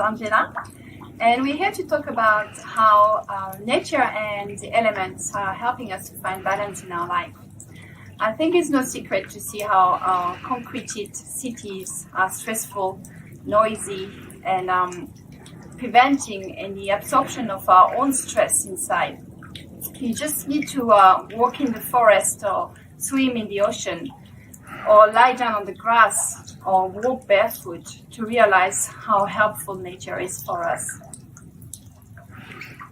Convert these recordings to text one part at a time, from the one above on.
Angela, and we're here to talk about how nature and the elements are helping us to find balance in our life. I think it's no secret to see how our concreted cities are stressful, noisy, and preventing any absorption of our own stress inside. You just need to walk in the forest or swim in the ocean or lie down on the grass or walk barefoot to realize how helpful nature is for us.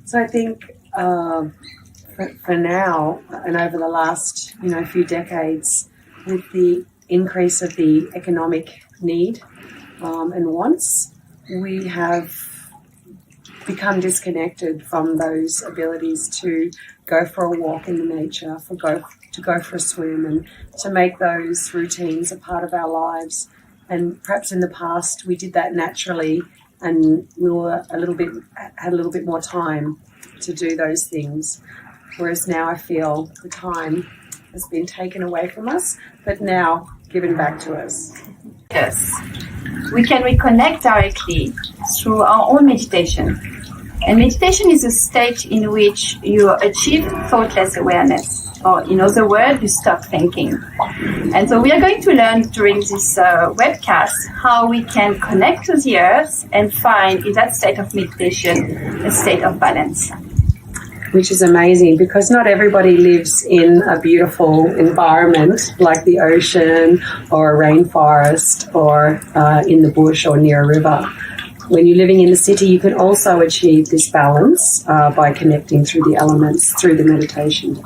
So I think for now and over the last few decades, with the increase of the economic need and wants, we have become disconnected from those abilities to go for a walk in the nature, to go for a swim, and to make those routines a part of our lives. And perhaps in the past we did that naturally, and we were had a little bit more time to do those things. Whereas now I feel the time has been taken away from us, but now given back to us. Yes, we can reconnect directly through our own meditation. And meditation is a state in which you achieve thoughtless awareness, or in other words, you stop thinking. And so we are going to learn during this webcast how we can connect to the earth and find in that state of meditation a state of balance. Which is amazing, because not everybody lives in a beautiful environment like the ocean or a rainforest or in the bush or near a river. When you're living in the city, you can also achieve this balance by connecting through the elements, through the meditation.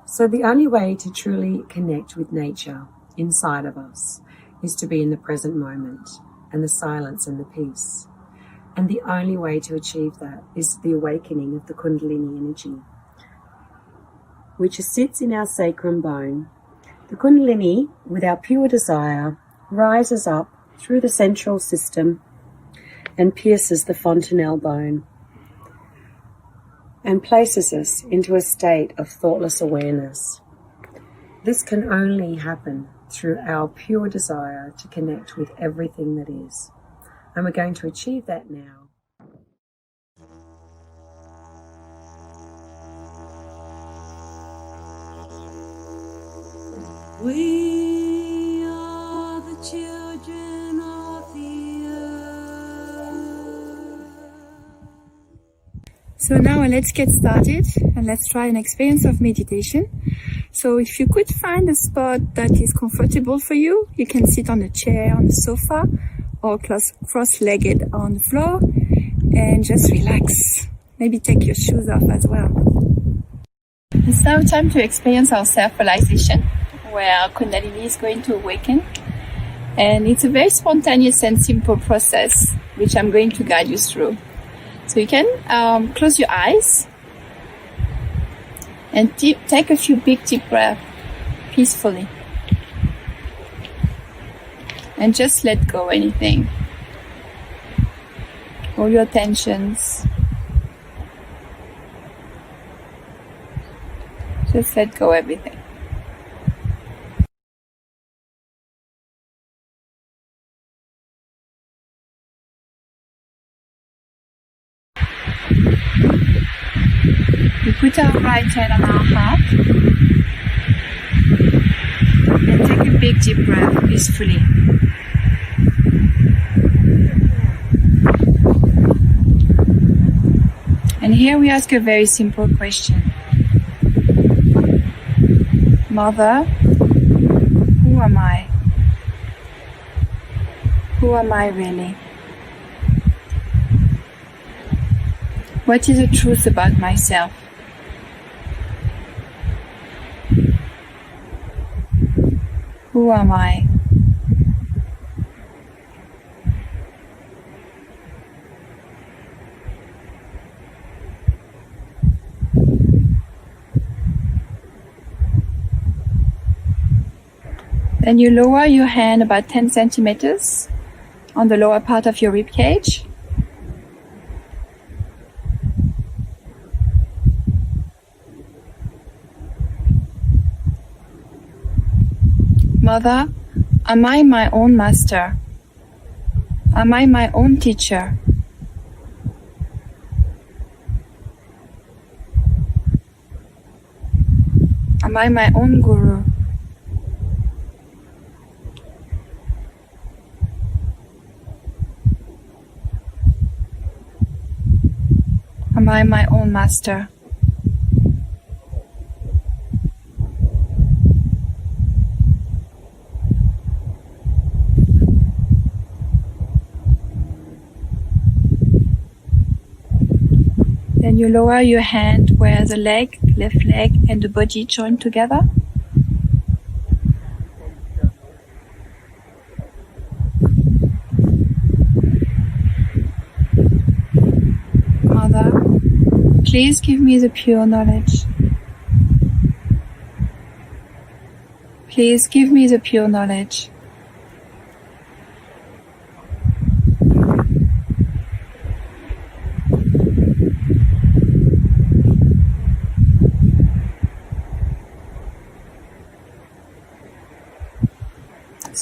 So the only way to truly connect with nature inside of us is to be in the present moment and the silence and the peace. And the only way to achieve that is the awakening of the Kundalini energy, which sits in our sacrum bone. The Kundalini, with our pure desire, rises up through the central system and pierces the fontanelle bone and places us into a state of thoughtless awareness. This can only happen through our pure desire to connect with everything that is. And we're going to achieve that now. We are the children of the earth. So now let's get started and let's try an experience of meditation. So if you could find a spot that is comfortable for you, you can sit on a chair, on the sofa, or cross-legged on the floor, and just relax. Maybe take your shoes off as well. It's now time to experience our self-realization, where our Kundalini is going to awaken. And it's a very spontaneous and simple process, which I'm going to guide you through. So you can close your eyes and take a few big deep breaths peacefully. And just let go anything, all your tensions. Just let go everything. We put our right hand on our heart and take a big deep breath peacefully. And here we ask a very simple question. Mother, who am I? Who am I really? What is the truth about myself? Who am I? Then you lower your hand about 10 centimeters on the lower part of your rib cage. Mother, am I my own master? Am I my own teacher? Am I my own guru? Am I my own master? Then you lower your hand where the left leg and the body join together. Mother, please give me the pure knowledge. Please give me the pure knowledge.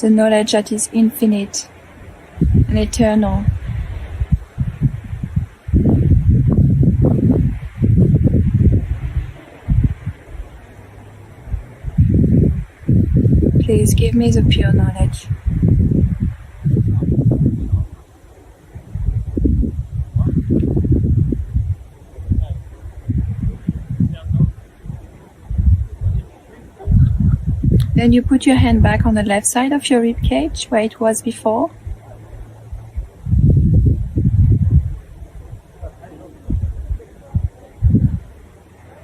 The knowledge that is infinite and eternal. Please give me the pure knowledge. Then you put your hand back on the left side of your rib cage where it was before.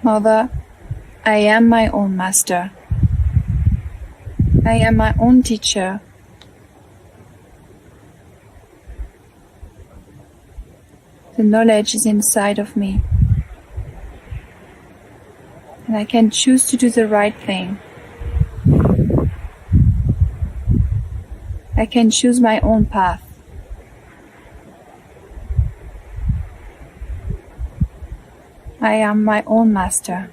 Mother, I am my own master. I am my own teacher. The knowledge is inside of me. And I can choose to do the right thing. I can choose my own path. I am my own master.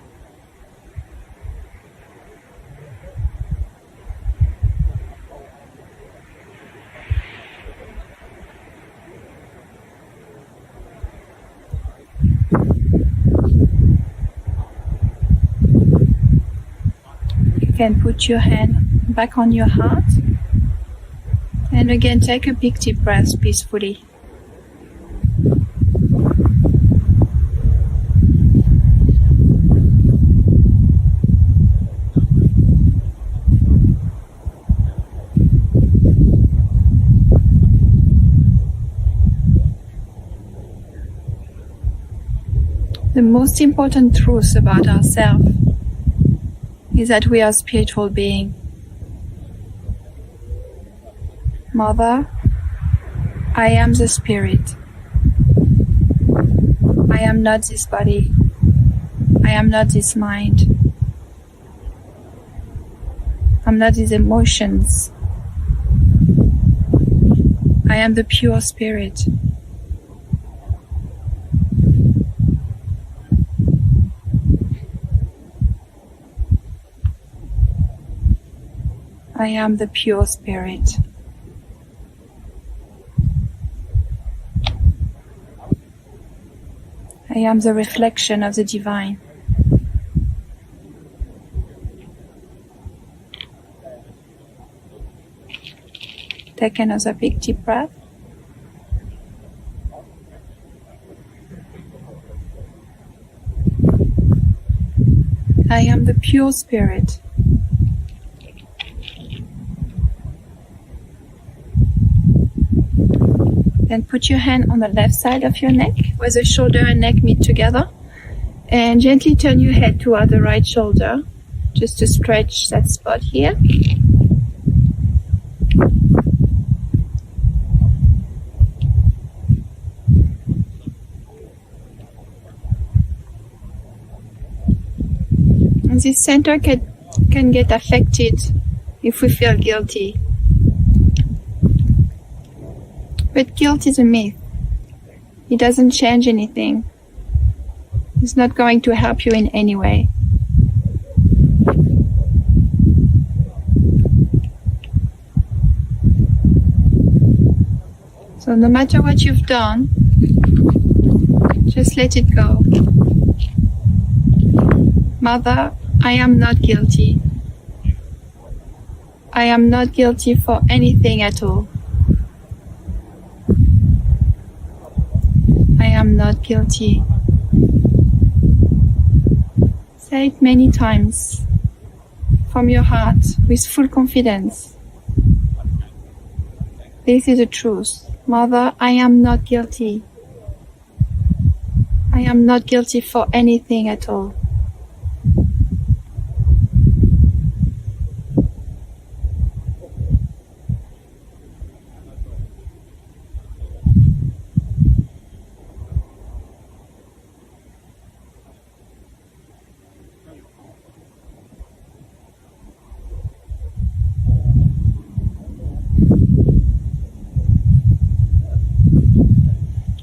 You can put your hand back on your heart. And again, take a big deep breath peacefully. The most important truth about ourselves is that we are a spiritual being. Mother, I am the spirit. I am not this body. I am not this mind. I'm not these emotions. I am the pure spirit. I am the pure spirit. I am the reflection of the divine. Take another big deep breath. I am the pure spirit. Then put your hand on the left side of your neck, where the shoulder and neck meet together, and gently turn your head toward the right shoulder, just to stretch that spot here. And this center can get affected if we feel guilty. But guilt is a myth. It doesn't change anything. It's not going to help you in any way. So no matter what you've done, just let it go. Mother, I am not guilty. I am not guilty for anything at all. I am not guilty. Say it many times from your heart with full confidence. This is the truth. Mother, I am not guilty. I am not guilty for anything at all.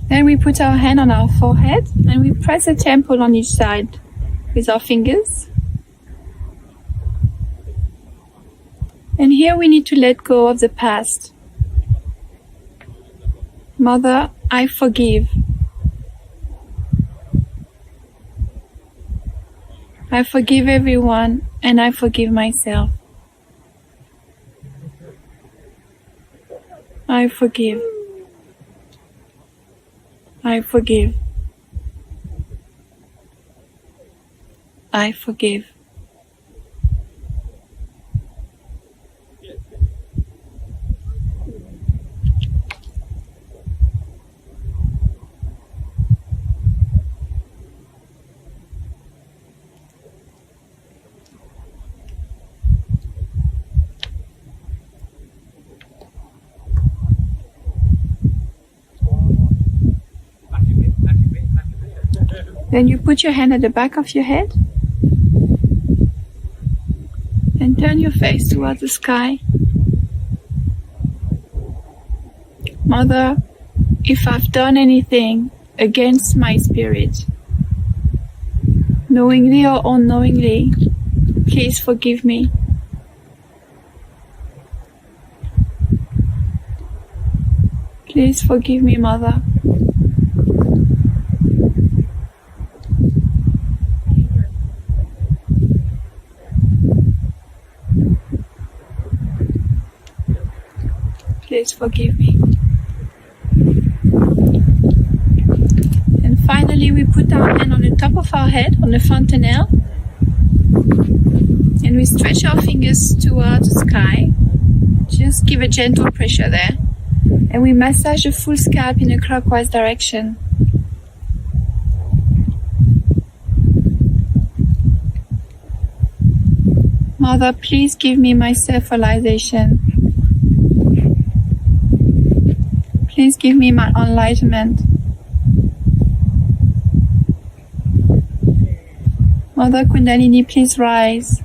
Then we put our hand on our forehead and we press the temple on each side with our fingers. And here we need to let go of the past. Mother, I forgive. I forgive everyone and I forgive myself. I forgive. I forgive. I forgive. Then you put your hand at the back of your head and turn your face towards the sky. Mother, if I've done anything against my spirit, knowingly or unknowingly, please forgive me. Please forgive me, Mother. Please forgive me. And finally, we put our hand on the top of our head, on the fontanelle, and we stretch our fingers towards the sky. Just give a gentle pressure there. And we massage the full scalp in a clockwise direction. Mother, please give me my self-realization. Please give me my enlightenment. Mother Kundalini, please rise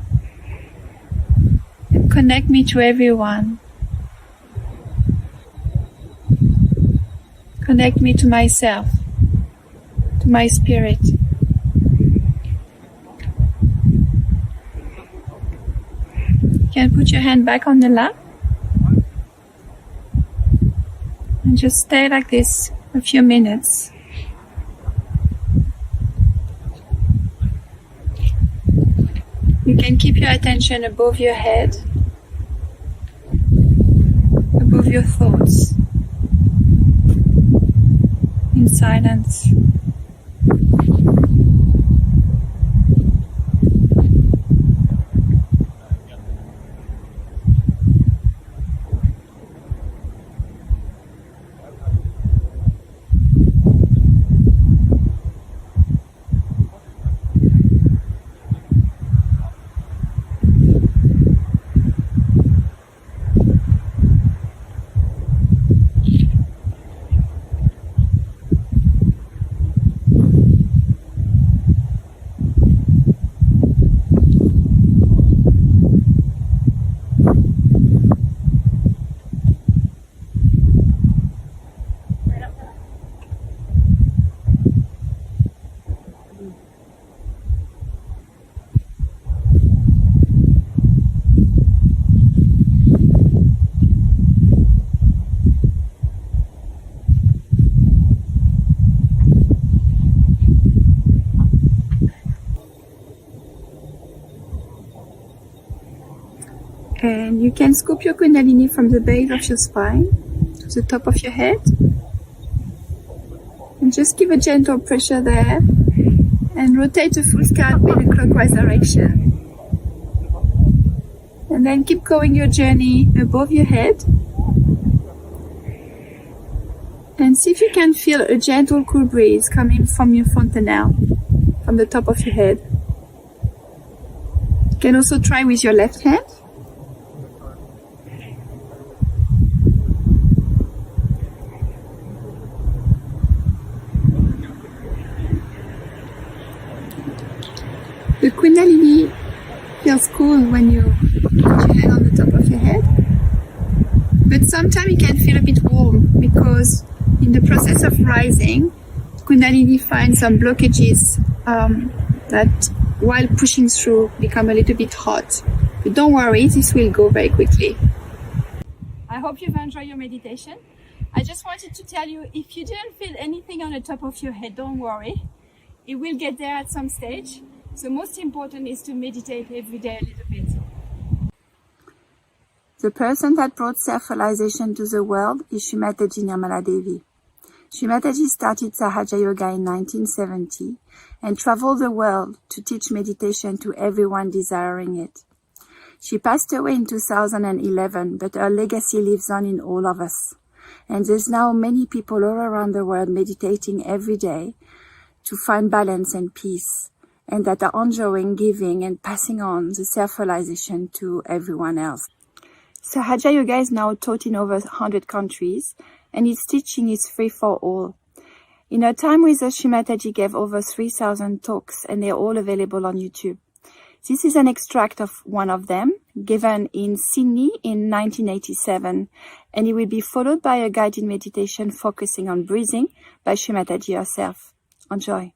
and connect me to everyone. Connect me to myself, to my spirit. You can put your hand back on the lap. And just stay like this a few minutes. You can keep your attention above your head, above your thoughts, in silence. You can scoop your Kundalini from the base of your spine to the top of your head. And just give a gentle pressure there and rotate the full scalp in a clockwise direction. And then keep going your journey above your head. And see if you can feel a gentle cool breeze coming from your fontanelle, from the top of your head. You can also try with your left hand. The Kundalini feels cool when you put your hand on the top of your head. But sometimes it can feel a bit warm because in the process of rising, Kundalini finds some blockages that while pushing through become a little bit hot. But don't worry, this will go very quickly. I hope you've enjoyed your meditation. I just wanted to tell you, if you didn't feel anything on the top of your head, don't worry. It will get there at some stage. So most important is to meditate every day a little bit. The person that brought self-realization to the world is Shri Mataji Nirmala Devi. Shri Mataji started Sahaja Yoga in 1970 and traveled the world to teach meditation to everyone desiring it. She passed away in 2011, but her legacy lives on in all of us. And there's now many people all around the world meditating every day to find balance and peace, and that are enjoying giving and passing on the self-realization to everyone else. Sahaja Yoga is now taught in over 100 countries, and its teaching is free for all. In her time with us, Shri Mataji gave over 3,000 talks, and they're all available on YouTube. This is an extract of one of them, given in Sydney in 1987, and it will be followed by a guided meditation focusing on breathing by Shri Mataji herself. Enjoy.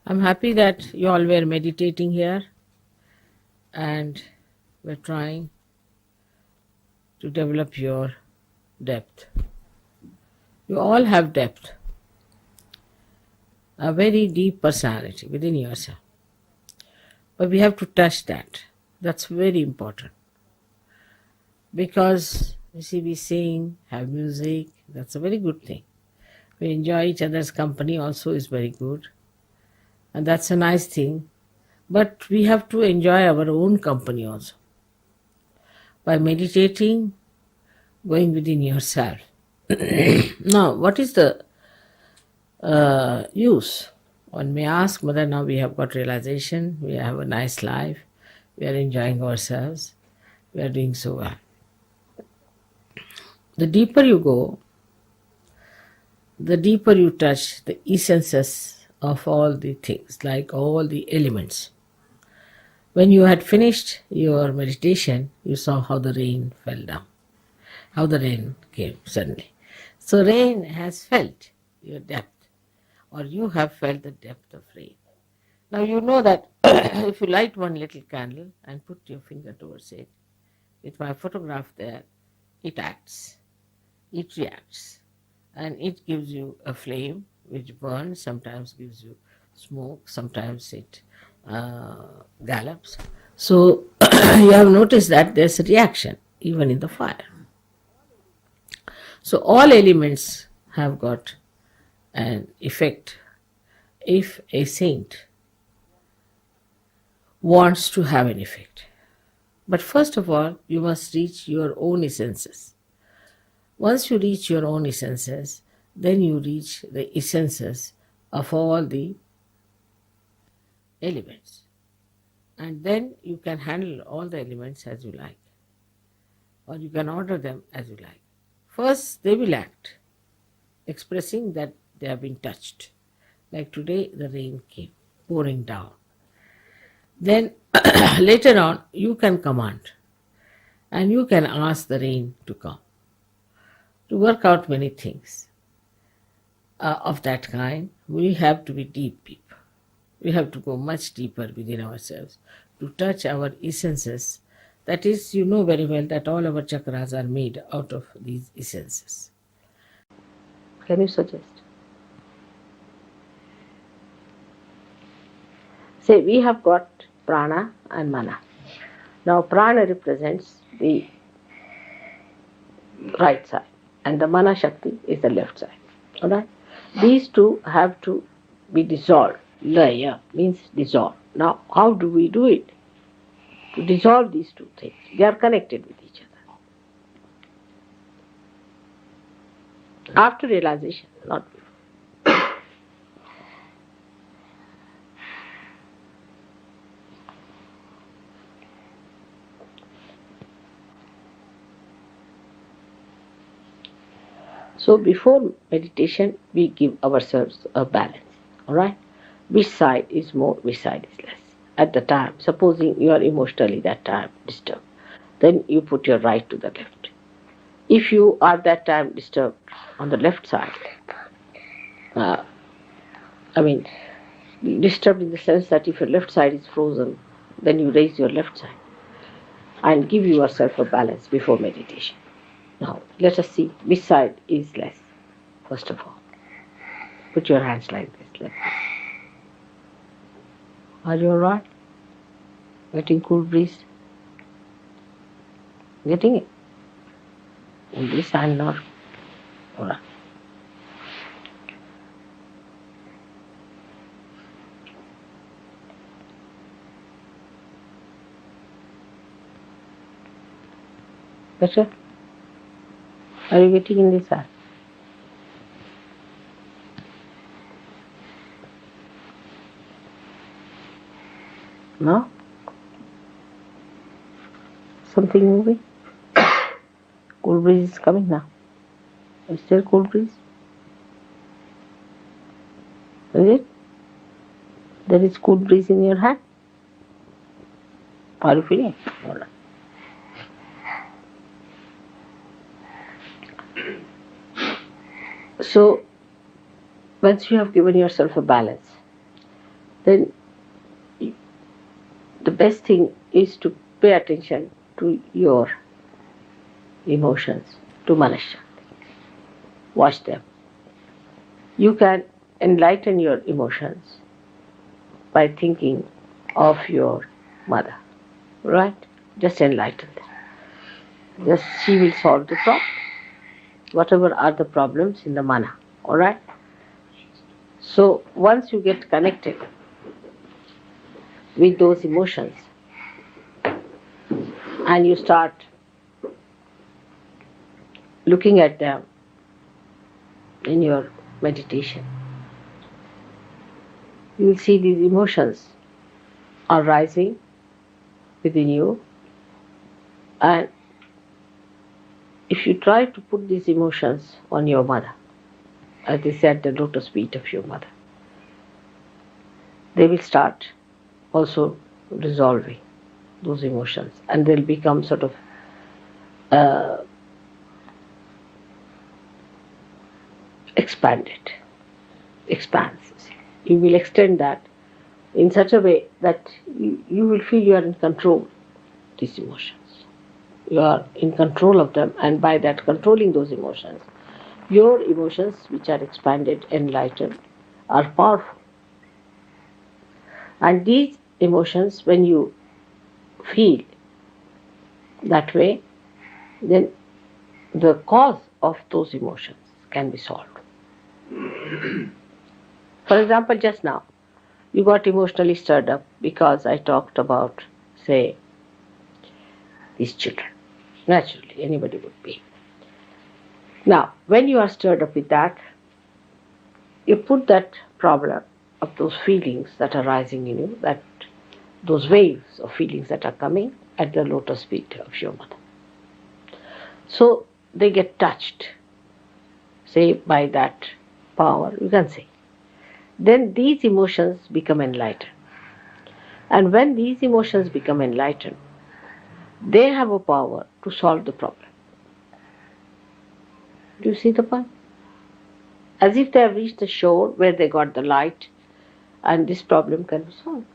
I'm happy that you all were meditating here and were trying to develop your depth. You all have depth, a very deep personality within yourself. But we have to touch that. That's very important. Because, you see, we sing, have music, that's a very good thing. We enjoy each other's company also is very good. And that's a nice thing. But we have to enjoy our own company also. By meditating, going within yourself. Now, what is the use? One may ask, Mother, now we have got realization, we have a nice life, we are enjoying ourselves, we are doing so well. The deeper you go, the deeper you touch the essences of all the things, like all the elements. When you had finished your meditation, you saw how the rain fell down, how the rain came suddenly. So rain has felt your depth, or you have felt the depth of rain. Now you know that if you light one little candle and put your finger towards it, with my photograph there, it acts, it reacts, and it gives you a flame which burns, sometimes gives you smoke, sometimes it gallops. So you have noticed that there's a reaction even in the fire. So all elements have got an effect if a saint wants to have an effect. But first of all, you must reach your own essences. Once you reach your own essences, then you reach the essences of all the elements. And then you can handle all the elements as you like, or you can order them as you like. First, they will act, expressing that they have been touched. Like today, the rain came pouring down. Then later on, you can command, and you can ask the rain to come, to work out many things. Of that kind, we have to be deep. We have to go much deeper within ourselves to touch our essences. That is, you know very well that all our chakras are made out of these essences. Can you suggest? Say, we have got prana and mana. Now prana represents the right side and the mana shakti is the left side. Alright? These two have to be dissolved. Laya means dissolve. Now how do we do it? To dissolve these two things. They are connected with each other. After realization, not before. So before meditation, we give ourselves a balance. Alright? Which side is more, which side is less. At the time, supposing you are emotionally that time disturbed, then you put your right to the left. If you are that time disturbed on the left side, disturbed in the sense that if your left side is frozen, then you raise your left side and give yourself a balance before meditation. Now, let us see which side is less. First of all, put your hands like this. Are you alright? Getting cool breeze? Getting it? In this hand not. Alright. Better? Are you getting in this hand? No? Something moving? Cool breeze is coming now. Is there cool breeze? Is it? There is cool breeze in your hand? Are you feeling it? All right. So, once you have given yourself a balance, then the best thing is to pay attention to your emotions, to Manasya. Watch them. You can enlighten your emotions by thinking of your mother, right? Just enlighten them. Just she will solve the problem. Whatever are the problems in the mana, alright? So once you get connected with those emotions and you start looking at them in your meditation, you will see these emotions are rising within you, and if you try to put these emotions on your mother, as they said, the lotus feet of your mother, they will start also dissolving those emotions and they'll become sort of expands. You will extend that in such a way that you will feel you are in control of these emotions. You are in control of them, and by that controlling those emotions, your emotions which are expanded, enlightened, are powerful. And these emotions, when you feel that way, then the cause of those emotions can be solved. For example, just now, you got emotionally stirred up because I talked about, say, these children. Naturally, anybody would be. Now, when you are stirred up with that, you put that problem of those feelings that are rising in you, that those waves of feelings that are coming at the lotus feet of your mother. So they get touched, say, by that power, you can say. Then these emotions become enlightened. And when these emotions become enlightened, they have a power to solve the problem. Do you see the point? As if they have reached the shore where they got the light and this problem can be solved.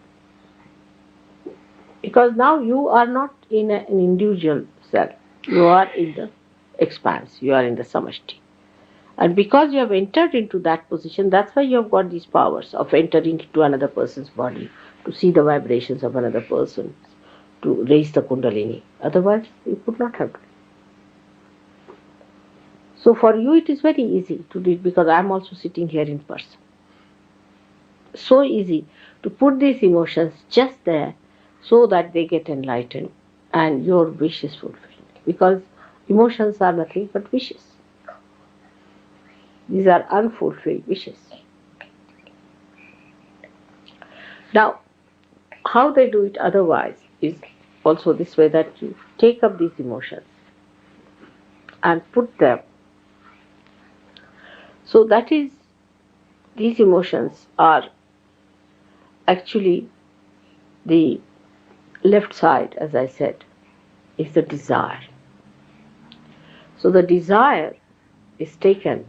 Because now you are not in an individual self. You are in the expanse. You are in the samashti. And because you have entered into that position, that's why you have got these powers of entering into another person's body, to see the vibrations of another person, to raise the Kundalini. Otherwise, you could not have done it. So for you it is very easy to do it because I am also sitting here in person. So easy to put these emotions just there so that they get enlightened and your wish is fulfilled. Because emotions are nothing but wishes. These are unfulfilled wishes. Now, how they do it otherwise is also this way, that you take up these emotions and put them. So that is, these emotions are actually the left side, as I said, is the desire. So the desire is taken,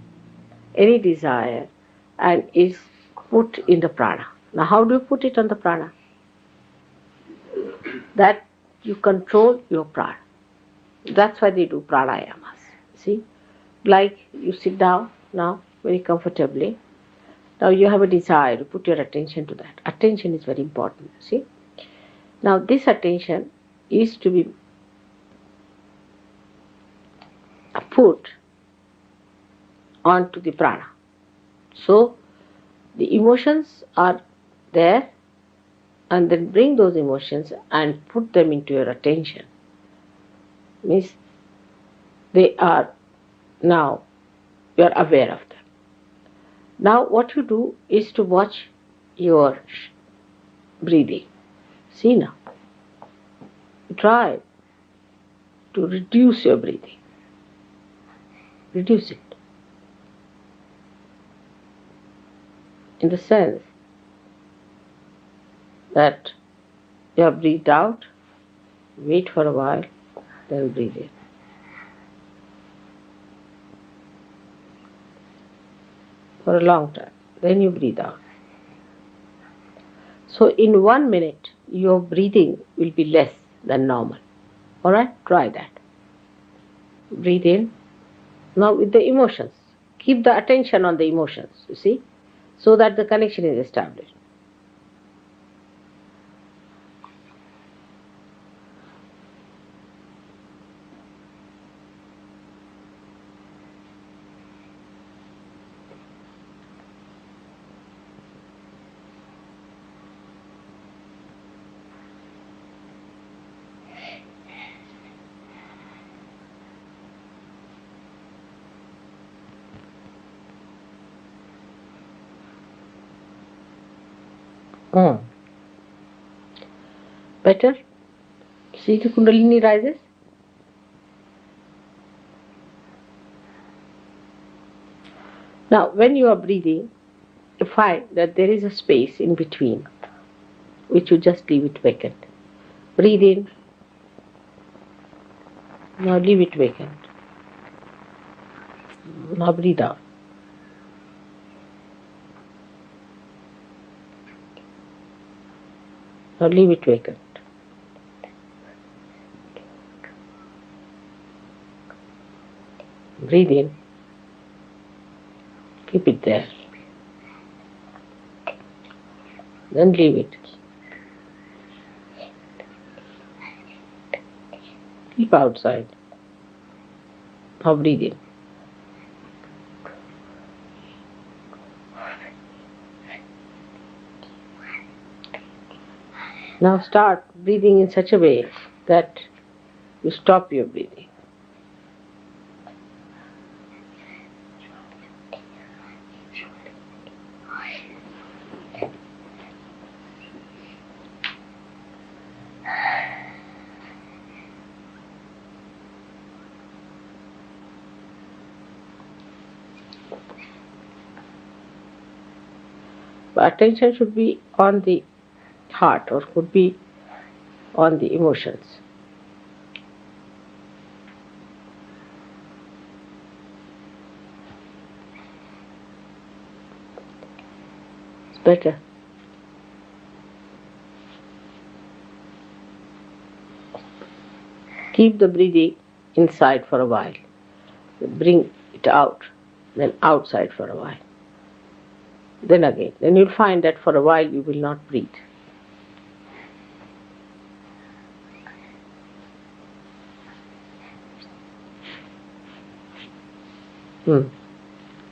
any desire, and is put in the prana. Now how do you put it on the prana? That you control your prana. That's why they do pranayamas. See? Like you sit down now very comfortably. Now you have a desire to put your attention to that. Attention is very important. See? Now this attention is to be put onto the prana. So the emotions are there, and then bring those emotions and put them into your attention. Means they are now, you are aware of them. Now what you do is to watch your breathing. See now. Try to reduce your breathing. Reduce it. In the sense that you have breathed out, wait for a while, then breathe in. For a long time. Then you breathe out. So in 1 minute, your breathing will be less than normal. Alright? Try that. Breathe in. Now with the emotions. Keep the attention on the emotions, you see, so that the connection is established. Better? See the Kundalini rises? Now when you are breathing, you find that there is a space in between, which you just leave it vacant. Breathe in. Now leave it vacant. Now breathe out. Now leave it vacant. Breathe in. Keep it there. Then leave it. Keep outside. Now breathe in. Now start breathing in such a way that you stop your breathing. But attention should be on the heart, or could be on the emotions. It's better. Keep the breathing inside for a while. Bring it out, then outside for a while. Then again. Then you'll find that for a while you will not breathe.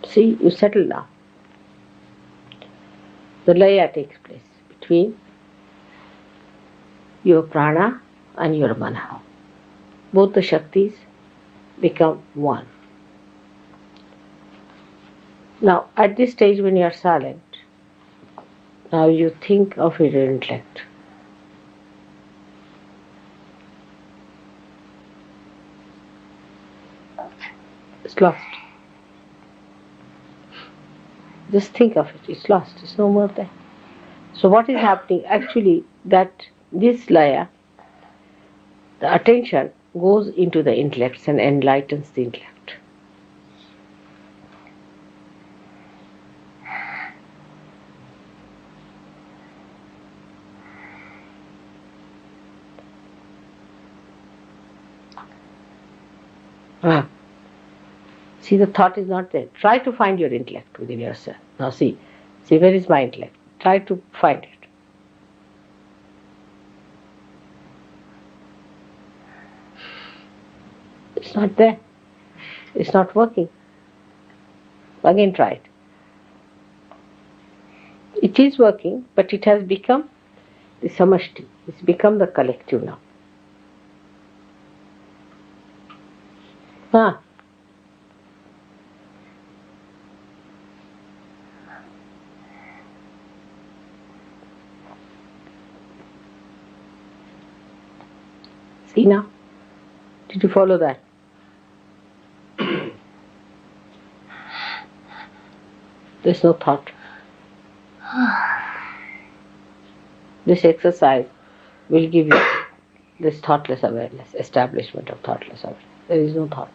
See, you settle down. The laya takes place between your prana and your mana. Both the Shaktis become one. Now, at this stage when you are silent, now you think of your intellect. It's lost. Just think of it. It's lost. It's no more there. So what is happening? Actually, that this laya, the attention goes into the intellect and enlightens the intellect. See, the thought is not there. Try to find your intellect within yourself. Now see, where is my intellect? Try to find it. It's not there. It's not working. Again try it. It is working, but it has become the samashti. It's become the collective now. See now? Did you follow that? There's no thought. This exercise will give you this thoughtless awareness, establishment of thoughtless awareness. There is no thought.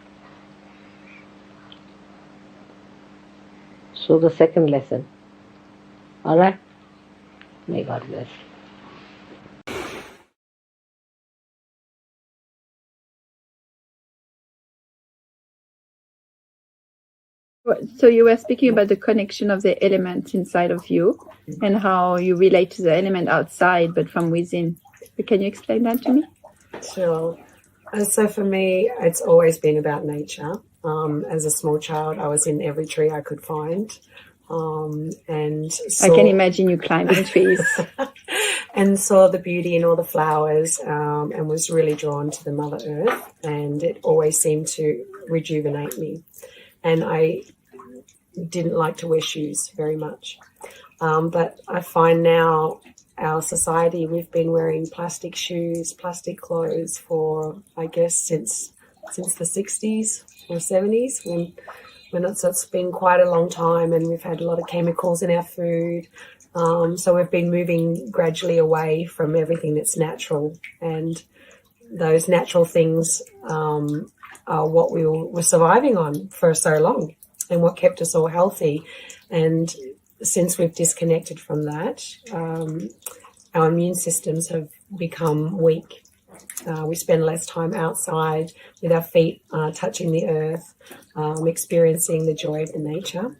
So the second lesson. Alright? May God bless. So you were speaking about the connection of the element inside of you and how you relate to the element outside but from within. Can you explain that to me? Sure. So for me, it's always been about nature. As a small child, I was in every tree I could find. And I can imagine you climbing trees. And saw the beauty in all the flowers, and was really drawn to the Mother Earth, and it always seemed to rejuvenate me. And I didn't like to wear shoes very much. But I find now our society, we've been wearing plastic shoes, plastic clothes for, I guess, since the 60s or 70s. So it's been quite a long time, and we've had a lot of chemicals in our food. So we've been moving gradually away from everything that's natural, and those natural things are what we were surviving on for so long and what kept us all healthy. And since we've disconnected from that, our immune systems have become weak. We spend less time outside with our feet touching the earth, experiencing the joy of the nature.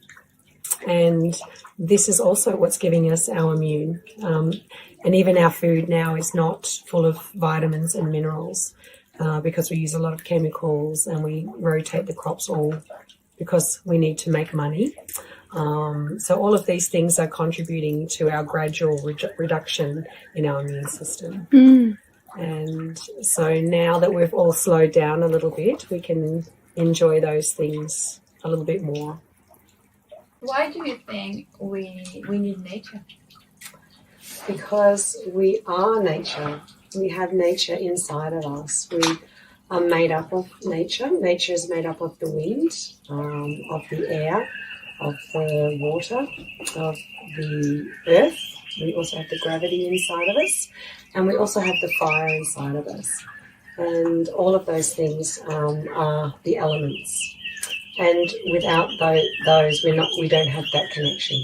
And this is also what's giving us our immune. And even our food now is not full of vitamins and minerals, because we use a lot of chemicals and we rotate the crops all because we need to make money. So all of these things are contributing to our gradual reduction in our immune system. And so now that we've all slowed down a little bit, we can enjoy those things a little bit more. Why do you think we need nature? Because we are nature. We have nature inside of us. We are made up of nature. Nature is made up of the wind, of the air, of the water, of the earth. We also have the gravity inside of us, and we also have the fire inside of us. And all of those things are the elements. And without those, we don't have that connection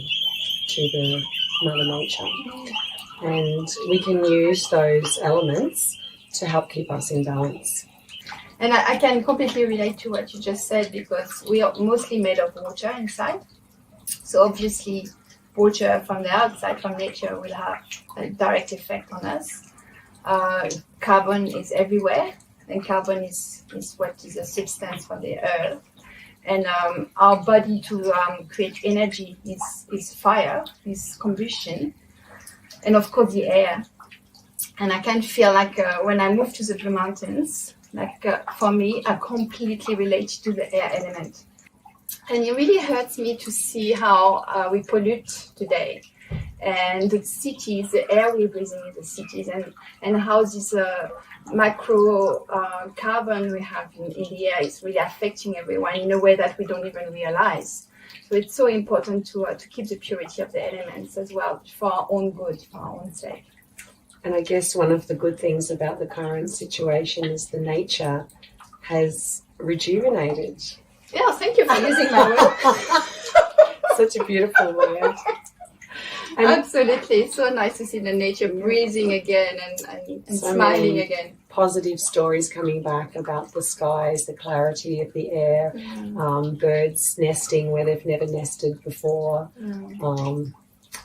to the Mother Nature. And we can use those elements to help keep us in balance. And I can completely relate to what you just said, because we are mostly made of water inside. So obviously, water from the outside, from nature, will have a direct effect on us. Carbon is everywhere, and carbon is what is a substance from the earth. And our body to create energy is fire, is combustion, and of course the air. And I can feel like when I moved to the Blue Mountains, like for me, I completely relate to the air element. And it really hurts me to see how we pollute today. And the cities, the air we're breathing in the cities, and how this micro carbon we have in the air is really affecting everyone in a way that we don't even realize. So it's so important to keep the purity of the elements as well for our own good, for our own sake. And I guess one of the good things about the current situation is the nature has rejuvenated. Yeah, thank you for using my word. Such a beautiful word. And absolutely, so nice to see the nature breathing again and so smiling many again. positive stories coming back about the skies, the clarity of the air, birds nesting where they've never nested before.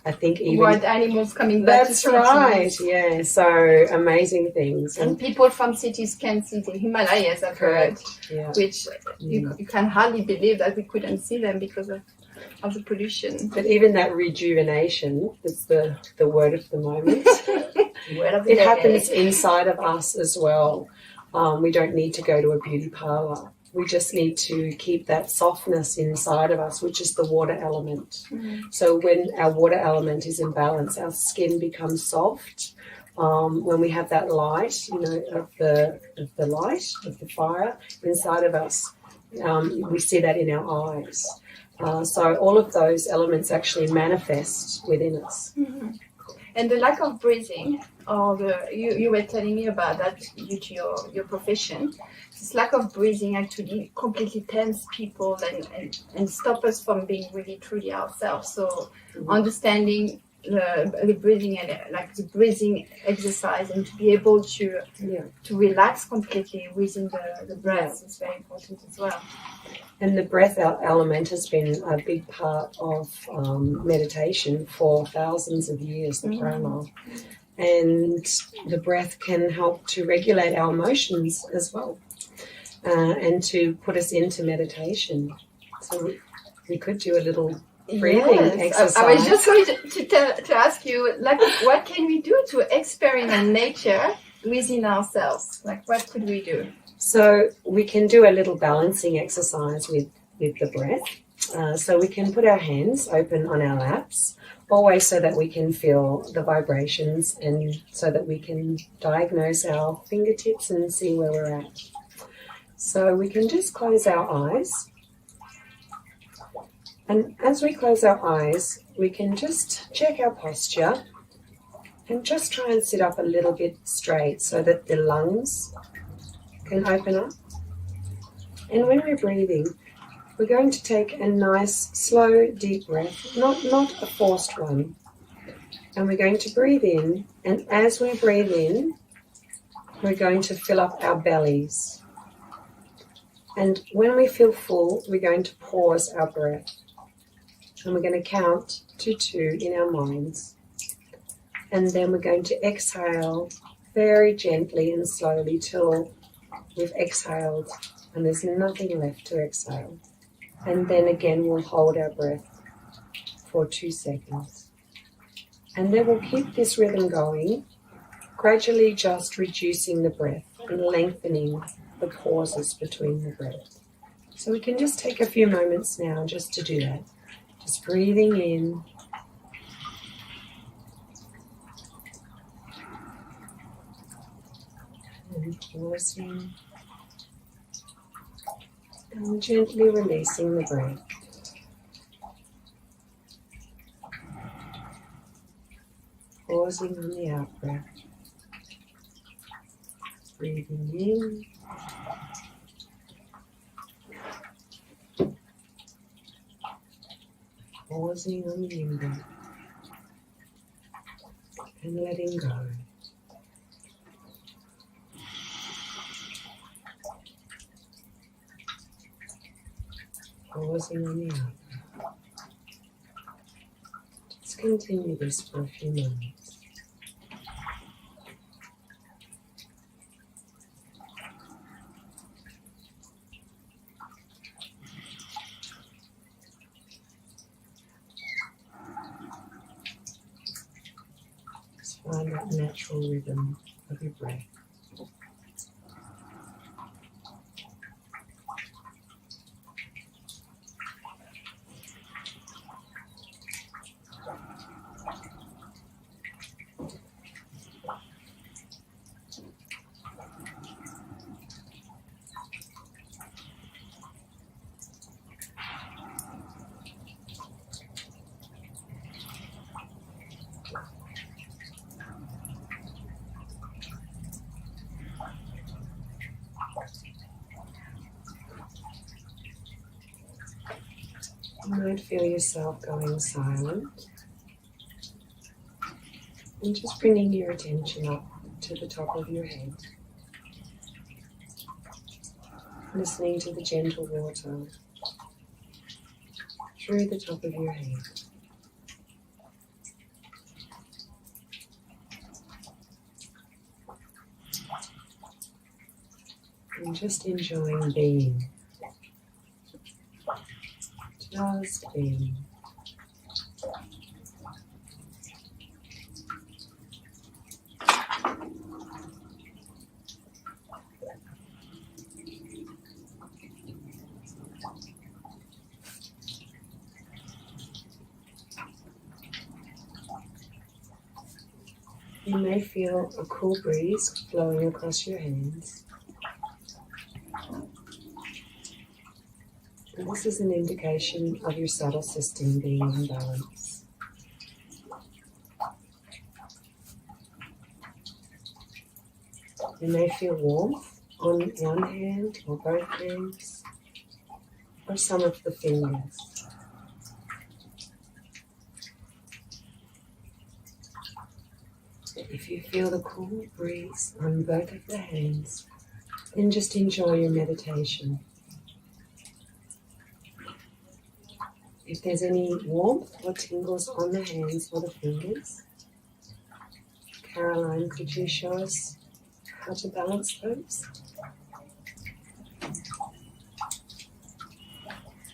I think even wild animals coming back. That's right, yeah. So amazing things. And people from cities can see the Himalayas, I've heard, yeah. which you can hardly believe that we couldn't see them because of the pollution. But even that rejuvenation, that's the word of the moment. It happens inside of us as well. We don't need to go to a beauty parlour. We just need to keep that softness inside of us, which is the water element. So when our water element is in balance, our skin becomes soft. When we have that light, of the light, of the fire inside of us, we see that in our eyes. So all of those elements actually manifest within us. And the lack of breathing, or you were telling me about that due to your profession, this lack of breathing actually completely tense people and stop us from being really truly ourselves. So understanding the breathing and like the breathing exercise and to be able to relax completely within the breath is very important as well. And the breath element has been a big part of meditation for thousands of years, the prana. And the breath can help to regulate our emotions as well, and to put us into meditation. So we could do a little breathing exercise. I was just going to ask you, like, what can we do to experiment nature within ourselves? Like, what could we do? So we can do a little balancing exercise with the breath. So we can put our hands open on our laps, always so that we can feel the vibrations and so that we can diagnose our fingertips and see where we're at. So we can just close our eyes. And as we close our eyes, we can just check our posture and just try and sit up a little bit straight so that the lungs can open up. And when we're breathing, we're going to take a nice, slow, deep breath, not a forced one. And we're going to breathe in, and as we breathe in, we're going to fill up our bellies. And when we feel full, we're going to pause our breath. And we're going to count to 2 in our minds. And then we're going to exhale very gently and slowly till we've exhaled and there's nothing left to exhale. And then again, we'll hold our breath for 2 seconds. And then we'll keep this rhythm going, gradually just reducing the breath and lengthening the pauses between the breath. So we can just take a few moments now just to do that. Just breathing in. And pausing. And gently releasing the breath. Pausing on the out breath. Breathing in. Pausing on the in breath. And letting go. Pausing on the out breath. Just continue this for a few moments. find that natural rhythm of your breath. You might feel yourself going silent and just bringing your attention up to the top of your head, listening to the gentle water through the top of your head. And just enjoying being. Just being. You may feel a cool breeze flowing across your hands. And this is an indication of your subtle system being in balance. You may feel warmth on one hand or both hands or some of the fingers. If you feel the cool breeze on both of the hands, then just enjoy your meditation. If there's any warmth or tingles on the hands or the fingers, Caroline, could you show us how to balance those?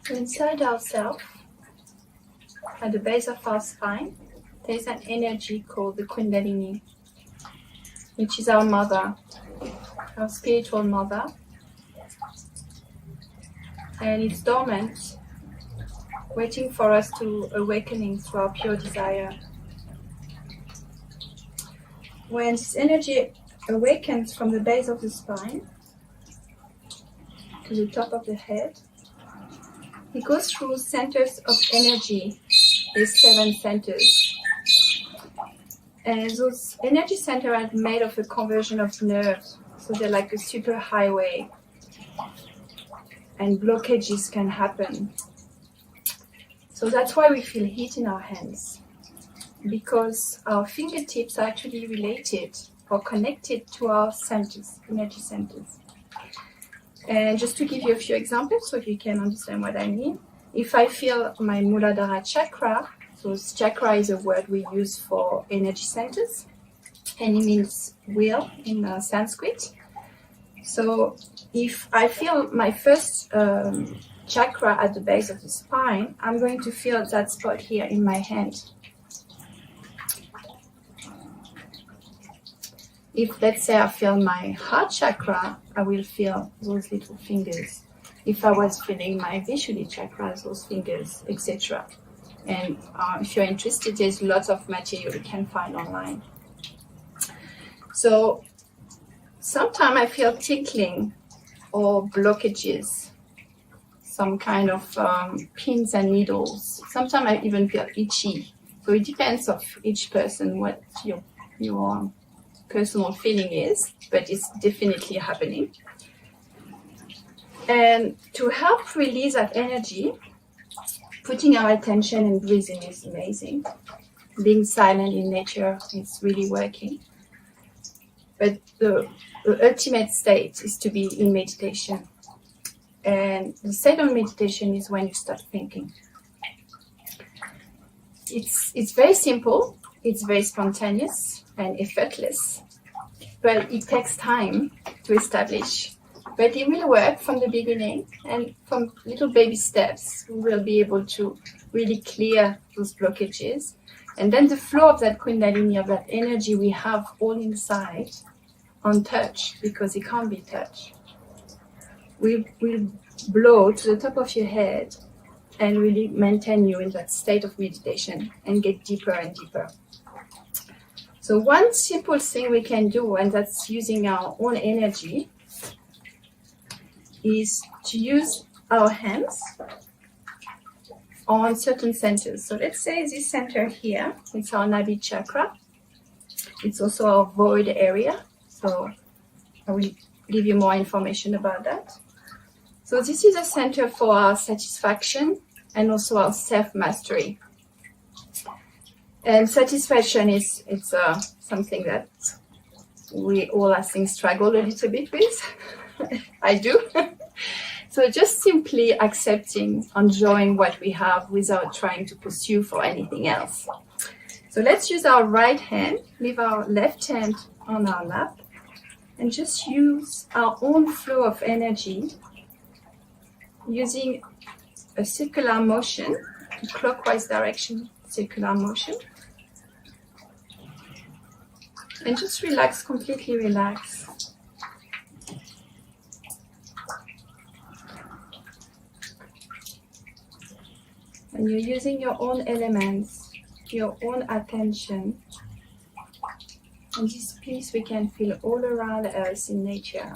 So inside ourselves, at the base of our spine, there's an energy called the Kundalini, which is our mother, our spiritual mother. And it's dormant, waiting for us to awakening through our pure desire. When this energy awakens from the base of the spine to the top of the head, it goes through centers of energy. There's 7 centers. And those energy centers are made of a conversion of nerves. So they're like a super highway. And blockages can happen. So that's why we feel heat in our hands. Because our fingertips are actually related or connected to our centers, energy centers. And just to give you a few examples so you can understand what I mean. If I feel my Muladhara chakra, so chakra is a word we use for energy centers, and it means wheel in Sanskrit. So if I feel my first chakra at the base of the spine, I'm going to feel that spot here in my hand. If, let's say, I feel my heart chakra, I will feel those little fingers. If I was feeling my Vishuddhi chakra, those fingers, etc. And if you're interested, there's lots of material you can find online. So sometimes I feel tickling or blockages, some kind of pins and needles. Sometimes I even feel itchy. So it depends of each person what your personal feeling is, but it's definitely happening. And to help release that energy, putting our attention and breathing is amazing. Being silent in nature is really working. But the ultimate state is to be in meditation. And the state of meditation is when you start thinking. It's very simple, it's very spontaneous and effortless, but it takes time to establish. But it will work from the beginning, and from little baby steps, we will be able to really clear those blockages. And then the flow of that Kundalini, of that energy we have all inside, untouched, because it can't be touched, will blow to the top of your head and really maintain you in that state of meditation and get deeper and deeper. So one simple thing we can do, and that's using our own energy, is to use our hands on certain centers. So let's say this center here, it's our Nabi chakra. It's also our void area. So I will give you more information about that. So this is a center for our satisfaction and also our self-mastery. And satisfaction is something that we all, I think, struggle a little bit with. I do. So just simply accepting, enjoying what we have without trying to pursue for anything else. So let's use our right hand, leave our left hand on our lap, and just use our own flow of energy using a circular motion, a clockwise direction circular motion. And just relax, completely relax. And you're using your own elements, your own attention. And this peace we can feel all around us in nature.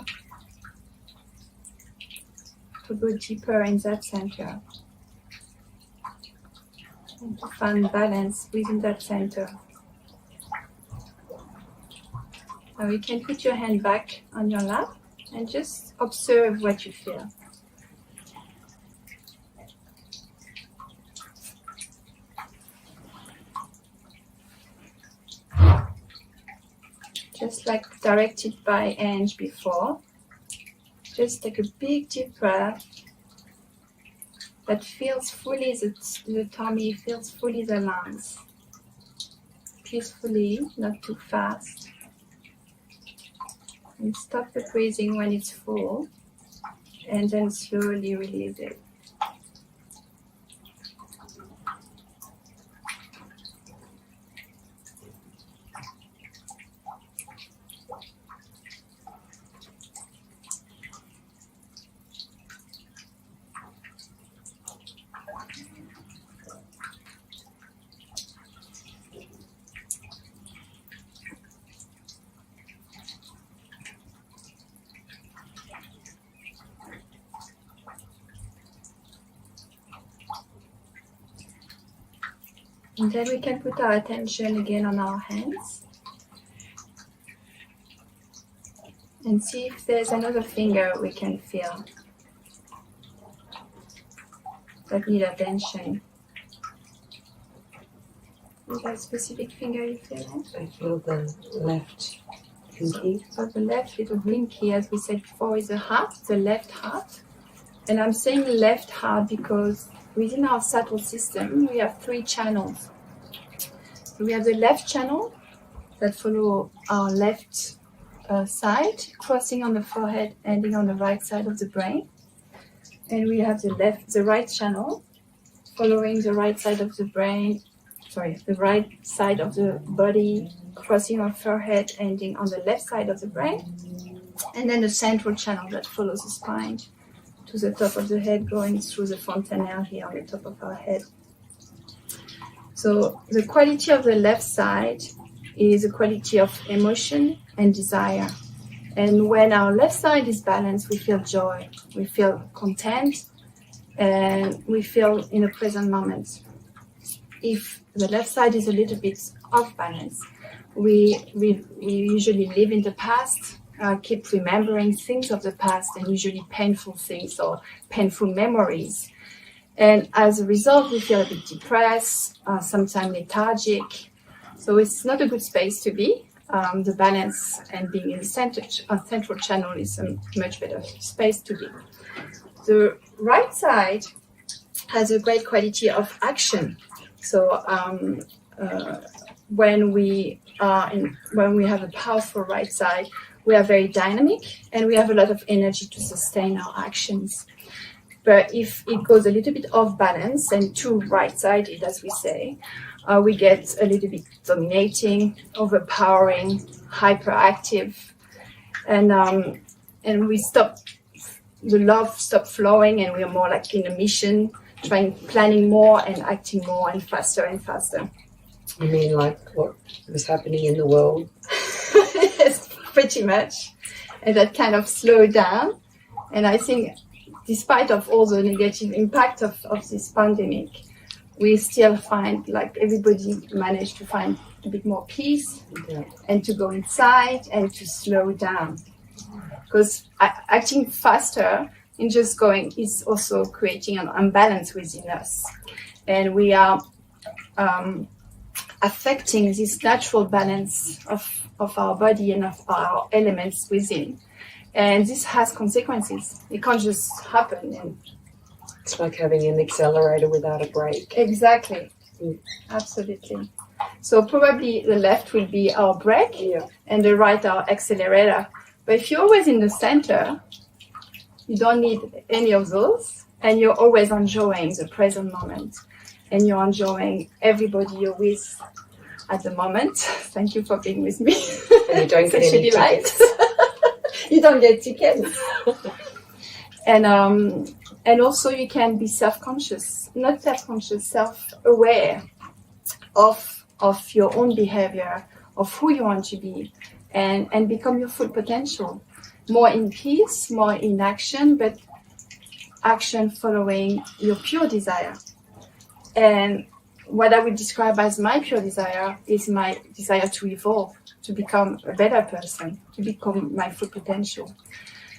To go deeper in that center. And to find balance within that center. Now you can put your hand back on your lap and just observe what you feel. Just like directed by Ange before, just take a big deep breath that feels fully the tummy, feels fully the lungs. Peacefully, not too fast. And stop the breathing when it's full, and then slowly release it. And then we can put our attention again on our hands and see if there's another finger we can feel that need attention. Is there a specific finger you feel? I feel the left pinky. So the left little pinky, as we said before, is the heart, the left heart. And I'm saying left heart because within our subtle system, we have 3 channels. So we have the left channel that follow our left side, crossing on the forehead, ending on the right side of the brain. And we have the right channel, following the right side of the brain, the right side of the body, crossing our forehead, ending on the left side of the brain. And then the central channel that follows the spine to the top of the head, going through the fontanelle here on the top of our head. So the quality of the left side is a quality of emotion and desire. And when our left side is balanced, we feel joy, we feel content, and we feel in the present moment. If the left side is a little bit off balance, we usually live in the past, keep remembering things of the past, and usually painful things or painful memories. And as a result, we feel a bit depressed, sometimes lethargic. So it's not a good space to be. The balance and being in the central channel is a much better space to be. The right side has a great quality of action. So when we have a powerful right side, we are very dynamic and we have a lot of energy to sustain our actions. But if it goes a little bit off balance and too right-sided, as we say, we get a little bit dominating, overpowering, hyperactive, and we stop, the love stop flowing, and we are more like in a mission, planning more and acting more and faster. You mean like what was happening in the world? Yes, pretty much. And that kind of slowed down. And I think despite of all the negative impact of this pandemic, we still find like everybody managed to find a bit more peace and to go inside and to slow down. Because acting faster and just going is also creating an imbalance within us. And we are affecting this natural balance of our body and of our elements within. And this has consequences. It can't just happen. And it's like having an accelerator without a brake. Exactly. Absolutely. So probably the left will be our brake and the right our accelerator. But if you're always in the center, you don't need any of those, and you're always enjoying the present moment, and you're enjoying everybody you're with at the moment. Thank you for being with me. And you don't get any tickets. You don't get tickets. And also you can be self-conscious, not self-conscious, self-aware of your own behavior, of who you want to be, and become your full potential. More in peace, more in action, but action following your pure desire. And what I would describe as my pure desire is my desire to evolve, to become a better person, to become my full potential.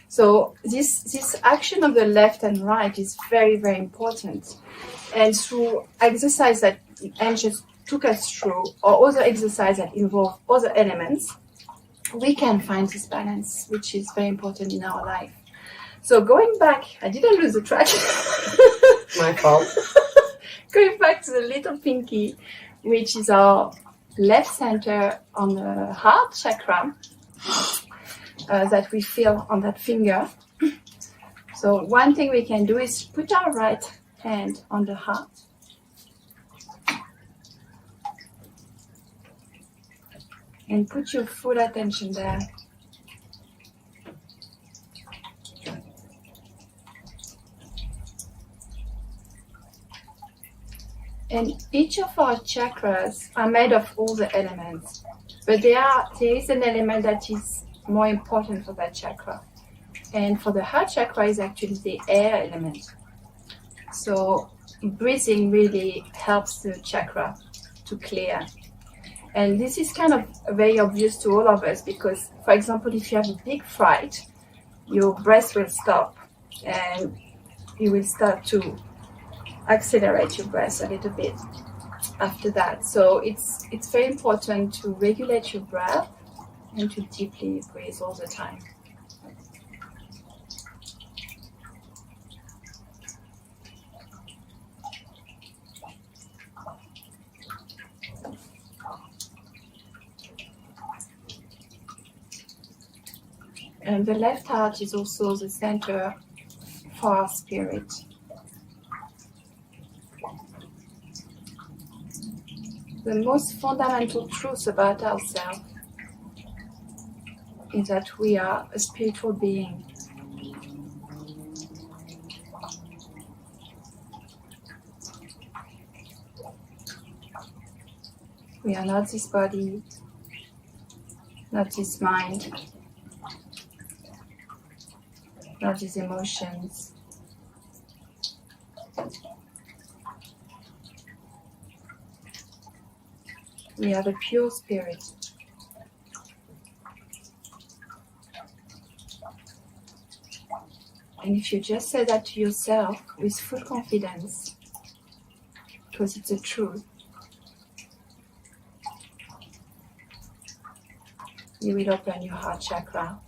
So this action of the left and right is very, very important. And through exercise that Anne just took us through, or other exercise that involve other elements, we can find this balance, which is very important in our life. So going back, I didn't lose the track. My fault. Going back to the little pinky, which is our left center on the heart chakra that we feel on that finger. So one thing we can do is put our right hand on the heart. And put your full attention there. And each of our chakras are made of all the elements, but there is an element that is more important for that chakra. And for the heart chakra is actually the air element. So breathing really helps the chakra to clear. And this is kind of very obvious to all of us because, for example, if you have a big fright, your breath will stop and you will start to accelerate your breath a little bit after that. So it's very important to regulate your breath and to deeply breathe all the time. And the left heart is also the center for our spirit. The most fundamental truth about ourselves is that we are a spiritual being. We are not this body, not this mind, not these emotions. We are the pure spirit. And if you just say that to yourself with full confidence, because it's the truth, you will open your heart chakra.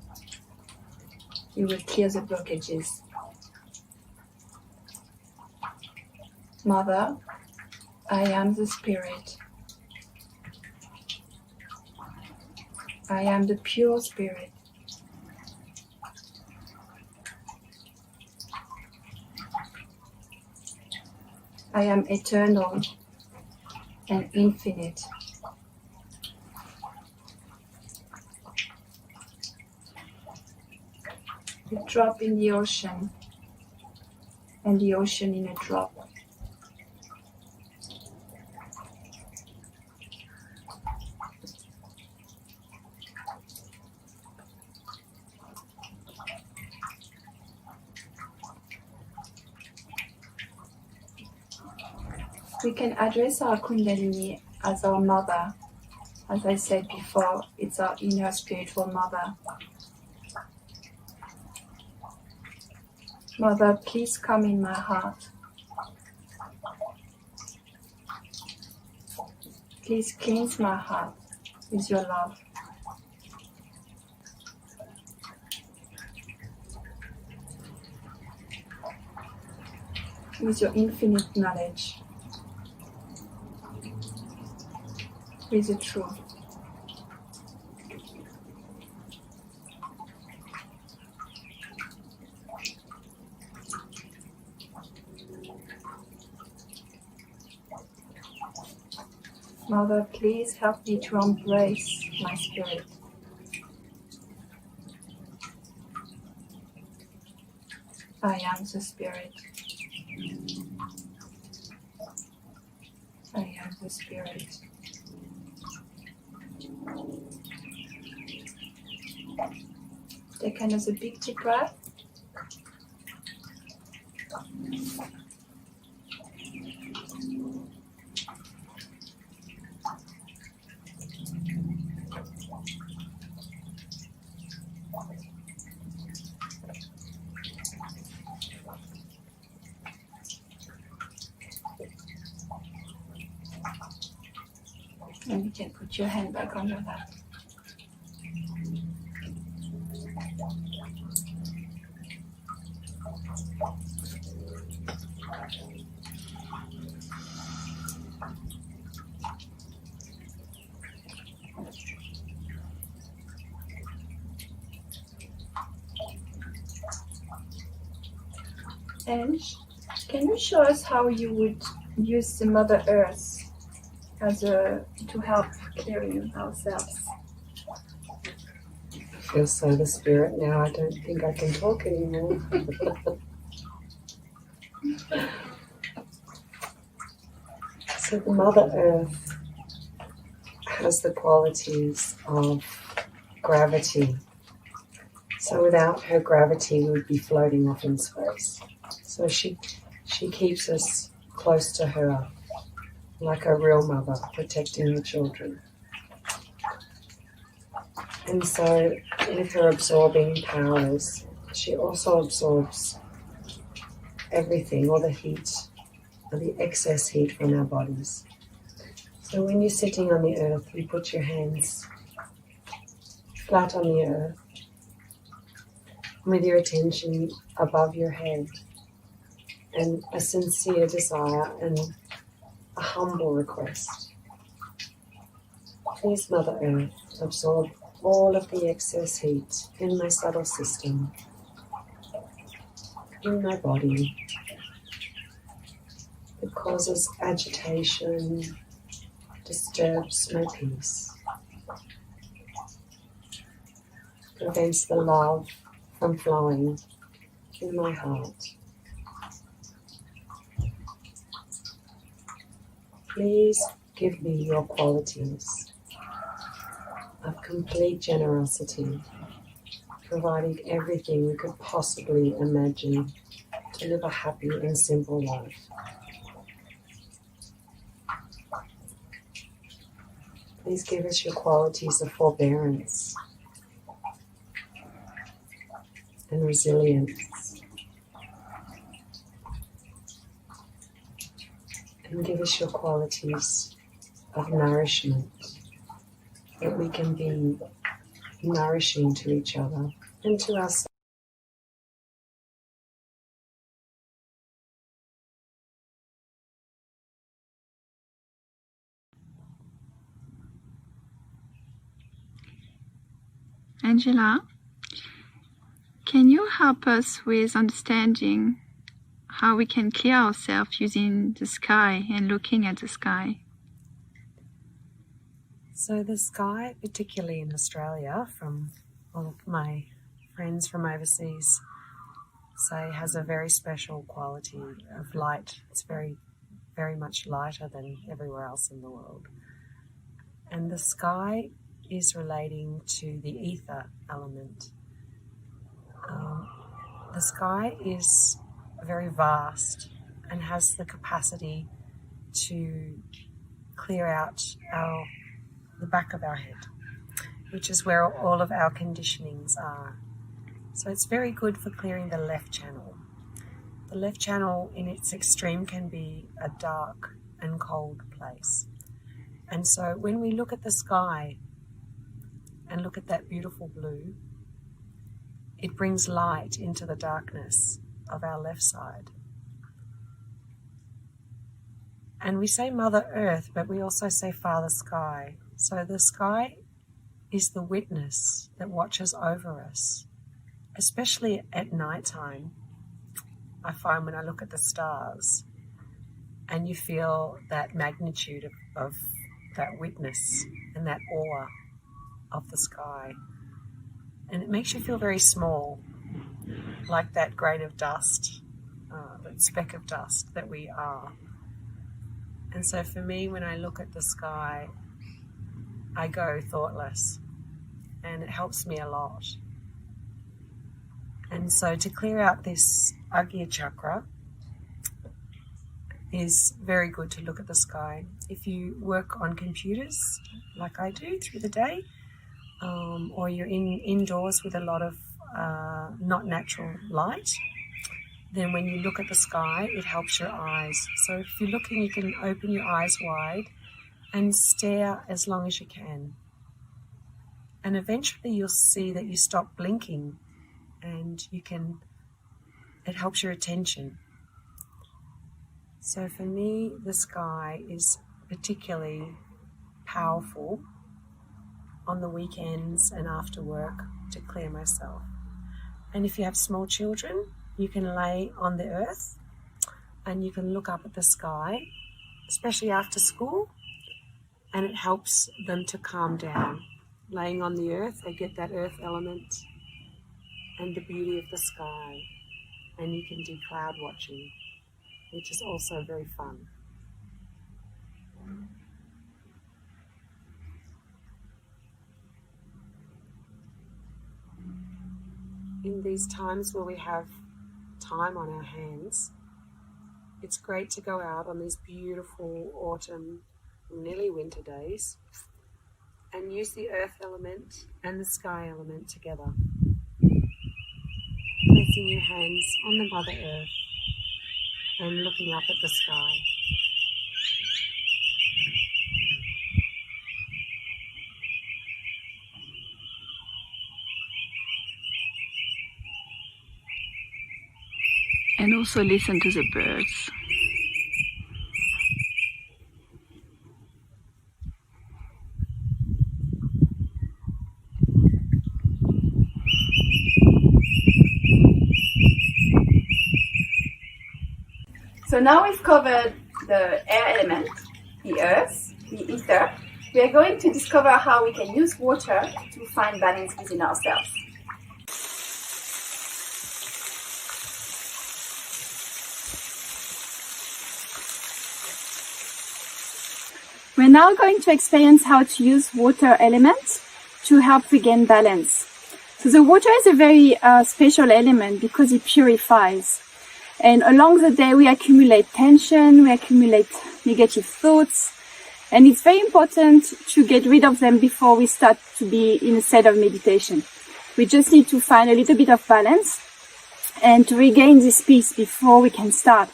You will clear the blockages. Mother, I am the spirit. I am the pure spirit. I am eternal and infinite. A drop in the ocean, and the ocean in a drop. We can address our Kundalini as our mother. As I said before, it's our inner spiritual mother. Mother, please come in my heart. Please cleanse my heart with your love. With your infinite knowledge. With the truth. Mother, please help me to embrace my spirit. I am the spirit. I am the spirit. Take another big deep breath. And you can put your hand back on your lap. And can you show us how you would use the Mother Earth to help clearing ourselves? I feel so the spirit now. I don't think I can talk anymore. So the Mother Earth has the qualities of gravity. So without her gravity, we would be floating off in space. So she keeps us close to her, like a real mother protecting her children. And so with her absorbing powers, she also absorbs everything, all the heat, or the excess heat from our bodies. So when you're sitting on the earth, you put your hands flat on the earth, with your attention above your head, and a sincere desire and a humble request. Please, Mother Earth, absorb all of the excess heat in my subtle system, in my body. It causes agitation, disturbs my peace, prevents the love from flowing in my heart. Please give me your qualities of complete generosity, providing everything we could possibly imagine to live a happy and simple life. Please give us your qualities of forbearance and resilience. And give us your qualities of nourishment, that we can be nourishing to each other and to ourselves. Angela, can you help us with understanding how we can clear ourselves using the sky and looking at the sky. So the sky, particularly in Australia, from all of my friends from overseas, say has a very special quality of light. It's very, very much lighter than everywhere else in the world. And the sky is relating to the ether element. The sky is very vast and has the capacity to clear out the back of our head, which is where all of our conditionings are. So it's very good for clearing the left channel. The left channel in its extreme can be a dark and cold place. And so when we look at the sky and look at that beautiful blue, it brings light into the darkness of our left side. And we say Mother Earth, but we also say Father Sky. So the sky is the witness that watches over us, especially at night time. I find when I look at the stars and you feel that magnitude of that witness and that awe of the sky. And it makes you feel very small, like that grain of dust, that speck of dust that we are. And so for me, when I look at the sky, I go thoughtless, and it helps me a lot. And so to clear out this Agya chakra is very good to look at the sky. If you work on computers, like I do through the day, or you're indoors with a lot of not natural light, then when you look at the sky, it helps your eyes. So if you're looking, you can open your eyes wide and stare as long as you can. And eventually you'll see that you stop blinking, and it helps your attention. So for me, the sky is particularly powerful on the weekends and after work to clear myself. And if you have small children, you can lay on the earth and you can look up at the sky, especially after school, and it helps them to calm down. Laying on the earth, they get that earth element and the beauty of the sky. And you can do cloud watching, which is also very fun. In these times where we have time on our hands, it's great to go out on these beautiful autumn, nearly winter days and use the earth element and the sky element together. Placing your hands on the Mother Earth and looking up at the sky. And also listen to the birds. So now we've covered the air element, the earth, the ether. We are going to discover how we can use water to find balance within ourselves. We're now going to experience how to use water elements to help regain balance. So the water is a very special element because it purifies. And along the day, we accumulate tension, we accumulate negative thoughts, and it's very important to get rid of them before we start to be in a state of meditation. We just need to find a little bit of balance and to regain this peace before we can start.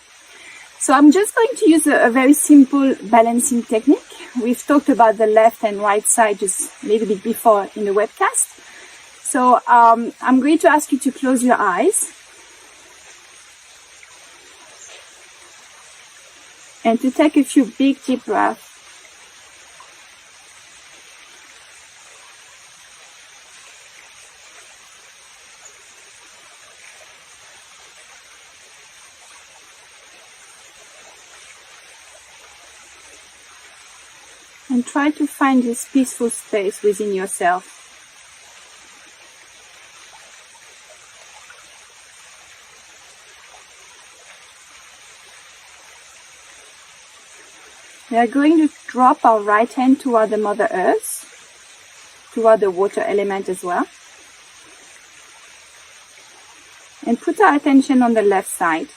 So I'm just going to use a very simple balancing technique. We've talked about the left and right side just a little bit before in the webcast. So I'm going to ask you to close your eyes and to take a few big deep breaths. And try to find this peaceful space within yourself. We are going to drop our right hand toward the Mother Earth, toward the water element as well. And put our attention on the left side.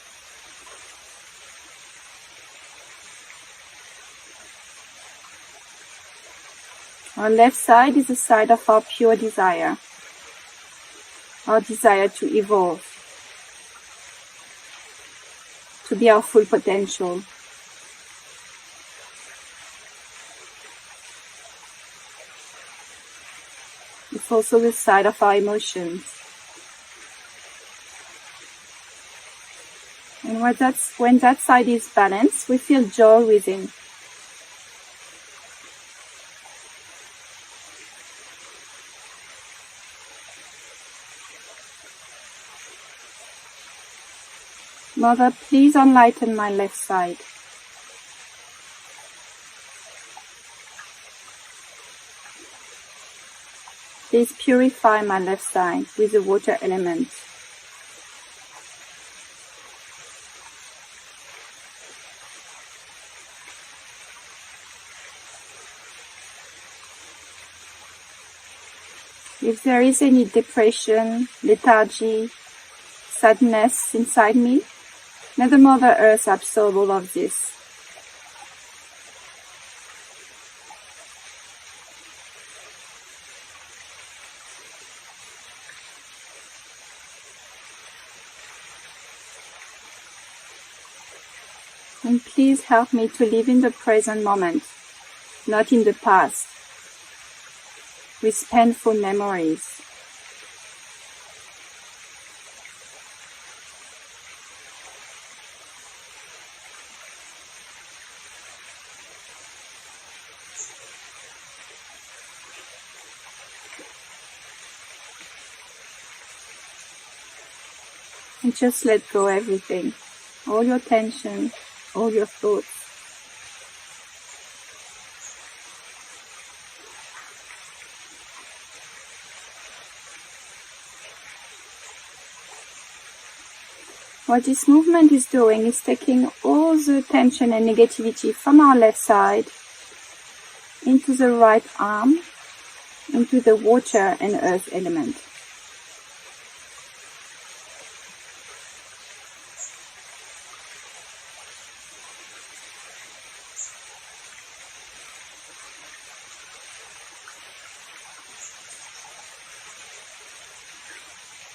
Our left side is the side of our pure desire, our desire to evolve, to be our full potential. It's also the side of our emotions. And when that side is balanced, we feel joy within. Mother, please enlighten my left side. Please purify my left side with the water element. If there is any depression, lethargy, sadness inside me, let the Mother Earth absorb all of this. And please help me to live in the present moment, not in the past, with painful memories. And just let go everything, all your tension, all your thoughts. What this movement is doing is taking all the tension and negativity from our left side into the right arm, into the water and earth element.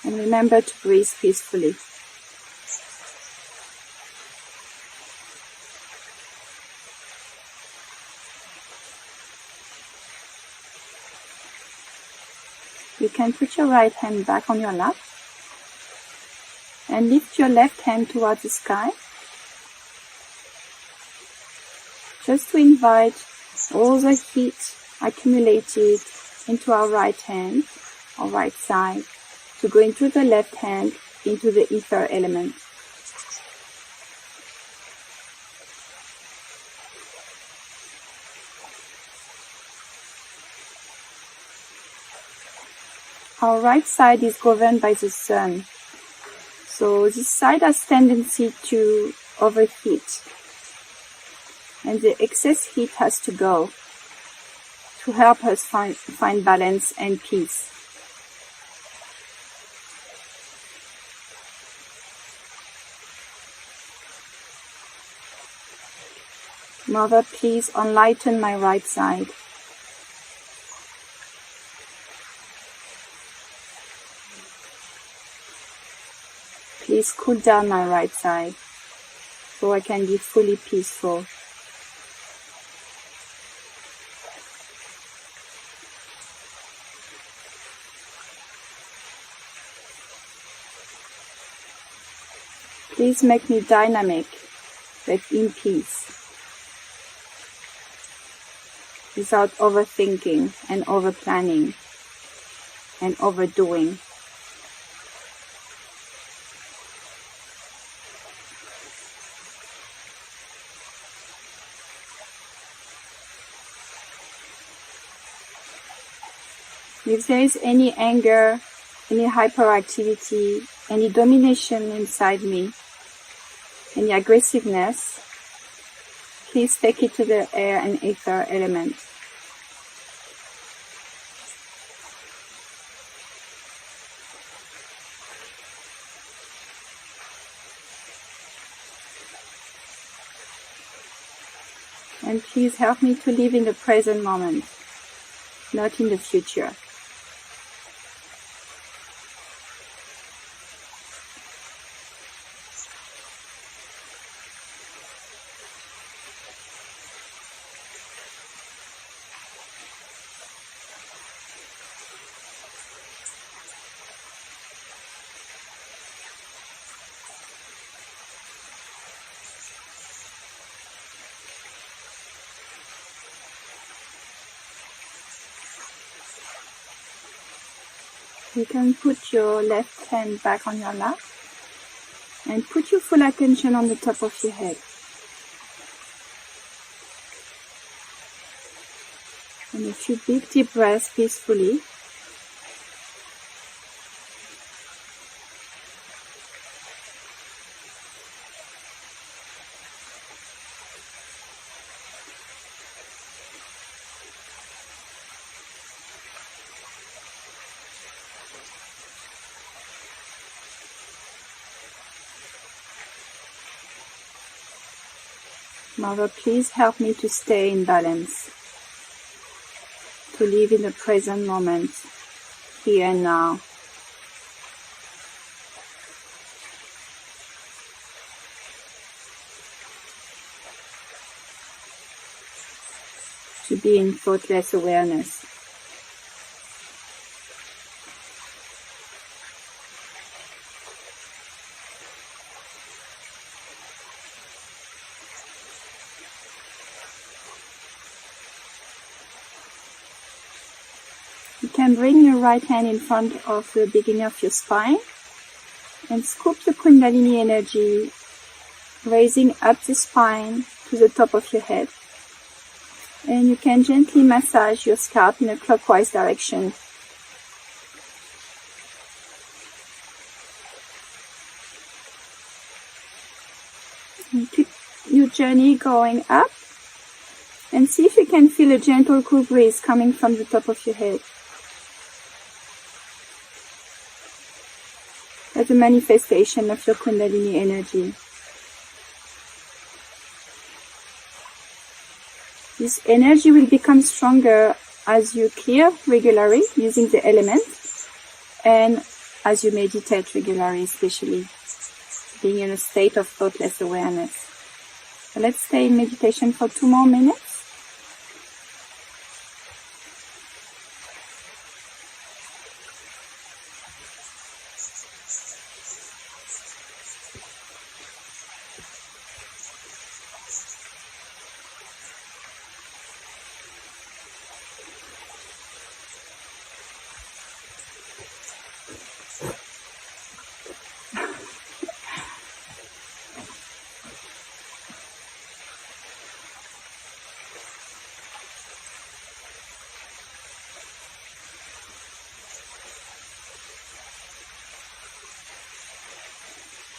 And remember to breathe peacefully. You can put your right hand back on your lap and lift your left hand towards the sky, just to invite all the heat accumulated into our right hand, or right side, to go into the left hand, into the ether element. Our right side is governed by the sun, so this side has tendency to overheat, and the excess heat has to go to help us find balance and peace. Mother, please enlighten my right side. Please cool down my right side so I can be fully peaceful. Please make me dynamic, but in peace, without overthinking and overplanning and overdoing. If there is any anger, any hyperactivity, any domination inside me, any aggressiveness, please take it to the air and ether element. And please help me to live in the present moment, not in the future. You can put your left hand back on your lap and put your full attention on the top of your head. And a few big deep breaths peacefully. Mother, please help me to stay in balance, to live in the present moment, here and now. To be in thoughtless awareness. You can bring your right hand in front of the beginning of your spine and scoop the Kundalini energy, raising up the spine to the top of your head. And you can gently massage your scalp in a clockwise direction. And keep your journey going up and see if you can feel a gentle cool breeze coming from the top of your head. As a manifestation of your Kundalini energy. This energy will become stronger as you clear regularly using the element and as you meditate regularly, especially being in a state of thoughtless awareness. So let's stay in meditation for 2 more minutes.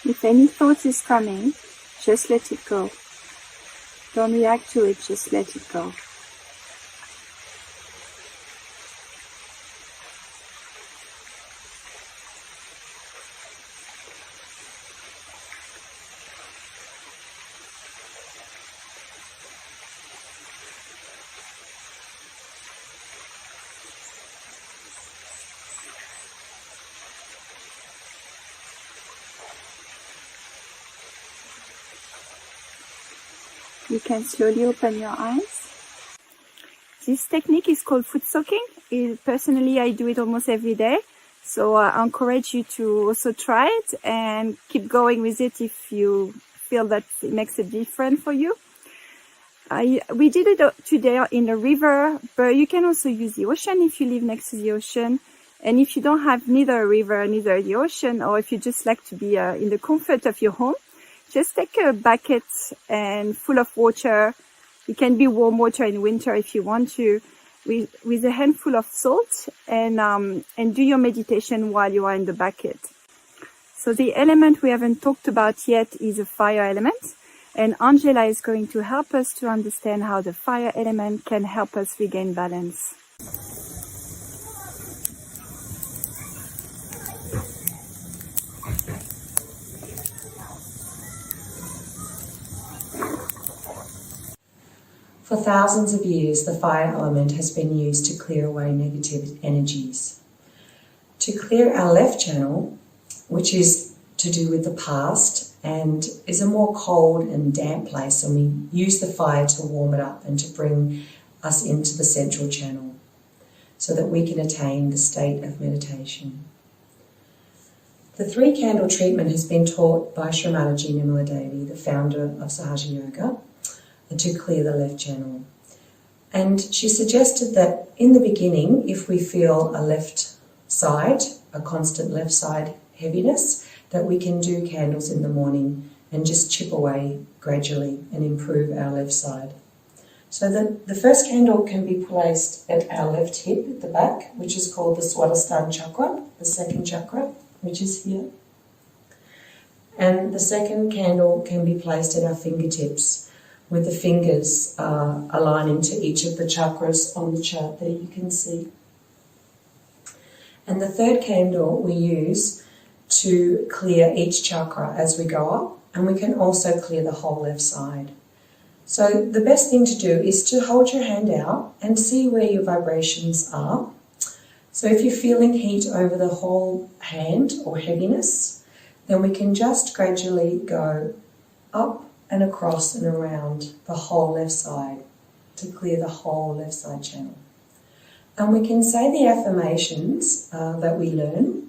If any thought is coming, just let it go. Don't react to it, just let it go. You can slowly open your eyes. This technique is called foot soaking. Personally, I do it almost every day. So I encourage you to also try it and keep going with it if you feel that it makes a difference for you. We did it today in a river, but you can also use the ocean if you live next to the ocean. And if you don't have neither a river, neither the ocean, or if you just like to be in the comfort of your home, just take a bucket and full of water. It can be warm water in winter if you want to. with a handful of salt and do your meditation while you are in the bucket. So the element we haven't talked about yet is a fire element, and Angela is going to help us to understand how the fire element can help us regain balance. For thousands of years, the fire element has been used to clear away negative energies. To clear our left channel, which is to do with the past and is a more cold and damp place, and we use the fire to warm it up and to bring us into the central channel so that we can attain the state of meditation. The 3-candle treatment has been taught by Shri Mataji, the founder of Sahaja Yoga, to clear the left channel. And she suggested that in the beginning, if we feel a left side, a constant left side heaviness, that we can do candles in the morning and just chip away gradually and improve our left side. So the first candle can be placed at our left hip at the back, which is called the Swadhisthana chakra, the second chakra, which is here. And the second candle can be placed at our fingertips, with the fingers aligning to each of the chakras on the chart there you can see. And the third candle we use to clear each chakra as we go up, and we can also clear the whole left side. So the best thing to do is to hold your hand out and see where your vibrations are. So if you're feeling heat over the whole hand or heaviness, then we can just gradually go up and across and around the whole left side to clear the whole left side channel. And we can say the affirmations that we learn,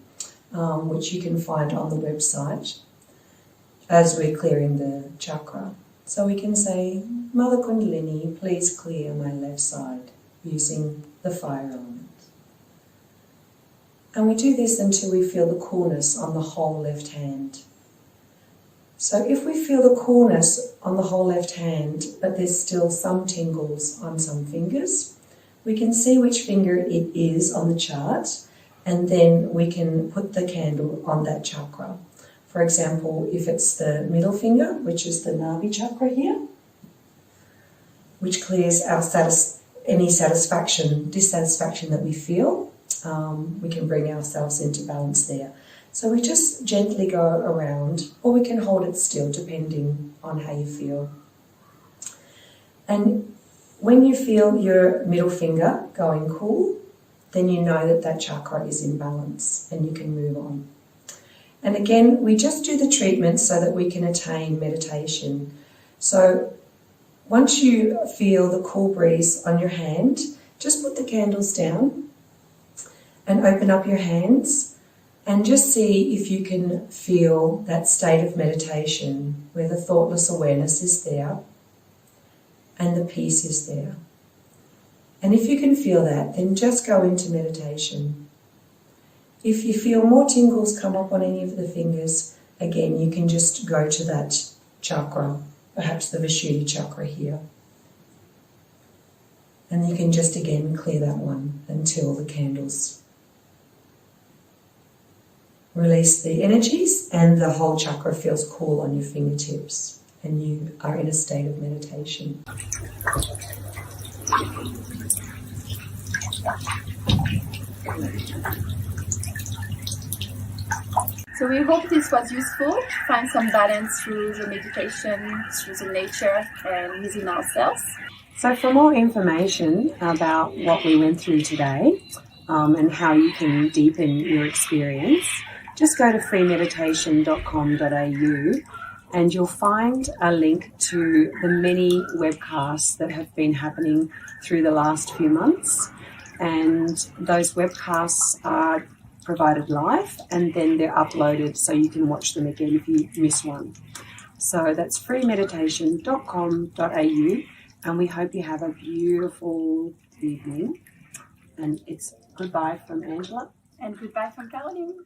which you can find on the website as we're clearing the chakra. So we can say, Mother Kundalini, please clear my left side using the fire element. And we do this until we feel the coolness on the whole left hand. So if we feel the coolness on the whole left hand, but there's still some tingles on some fingers, we can see which finger it is on the chart, and then we can put the candle on that chakra. For example, if it's the middle finger, which is the Nabi chakra here, which clears our any dissatisfaction that we feel, we can bring ourselves into balance there. So we just gently go around, or we can hold it still depending on how you feel. And when you feel your middle finger going cool, then you know that that chakra is in balance and you can move on. And again, we just do the treatment so that we can attain meditation. So once you feel the cool breeze on your hand, just put the candles down and open up your hands. And just see if you can feel that state of meditation where the thoughtless awareness is there and the peace is there. And if you can feel that, then just go into meditation. If you feel more tingles come up on any of the fingers, again, you can just go to that chakra, perhaps the Vishuddhi chakra here. And you can just again clear that one until the candles release the energies and the whole chakra feels cool on your fingertips and you are in a state of meditation. So we hope this was useful to find some balance through the meditation, through the nature and within ourselves. So for more information about what we went through today and how you can deepen your experience, just go to freemeditation.com.au and you'll find a link to the many webcasts that have been happening through the last few months. And those webcasts are provided live and then they're uploaded so you can watch them again if you miss one. So that's freemeditation.com.au, and we hope you have a beautiful evening. And it's goodbye from Angela. And goodbye from Caroline.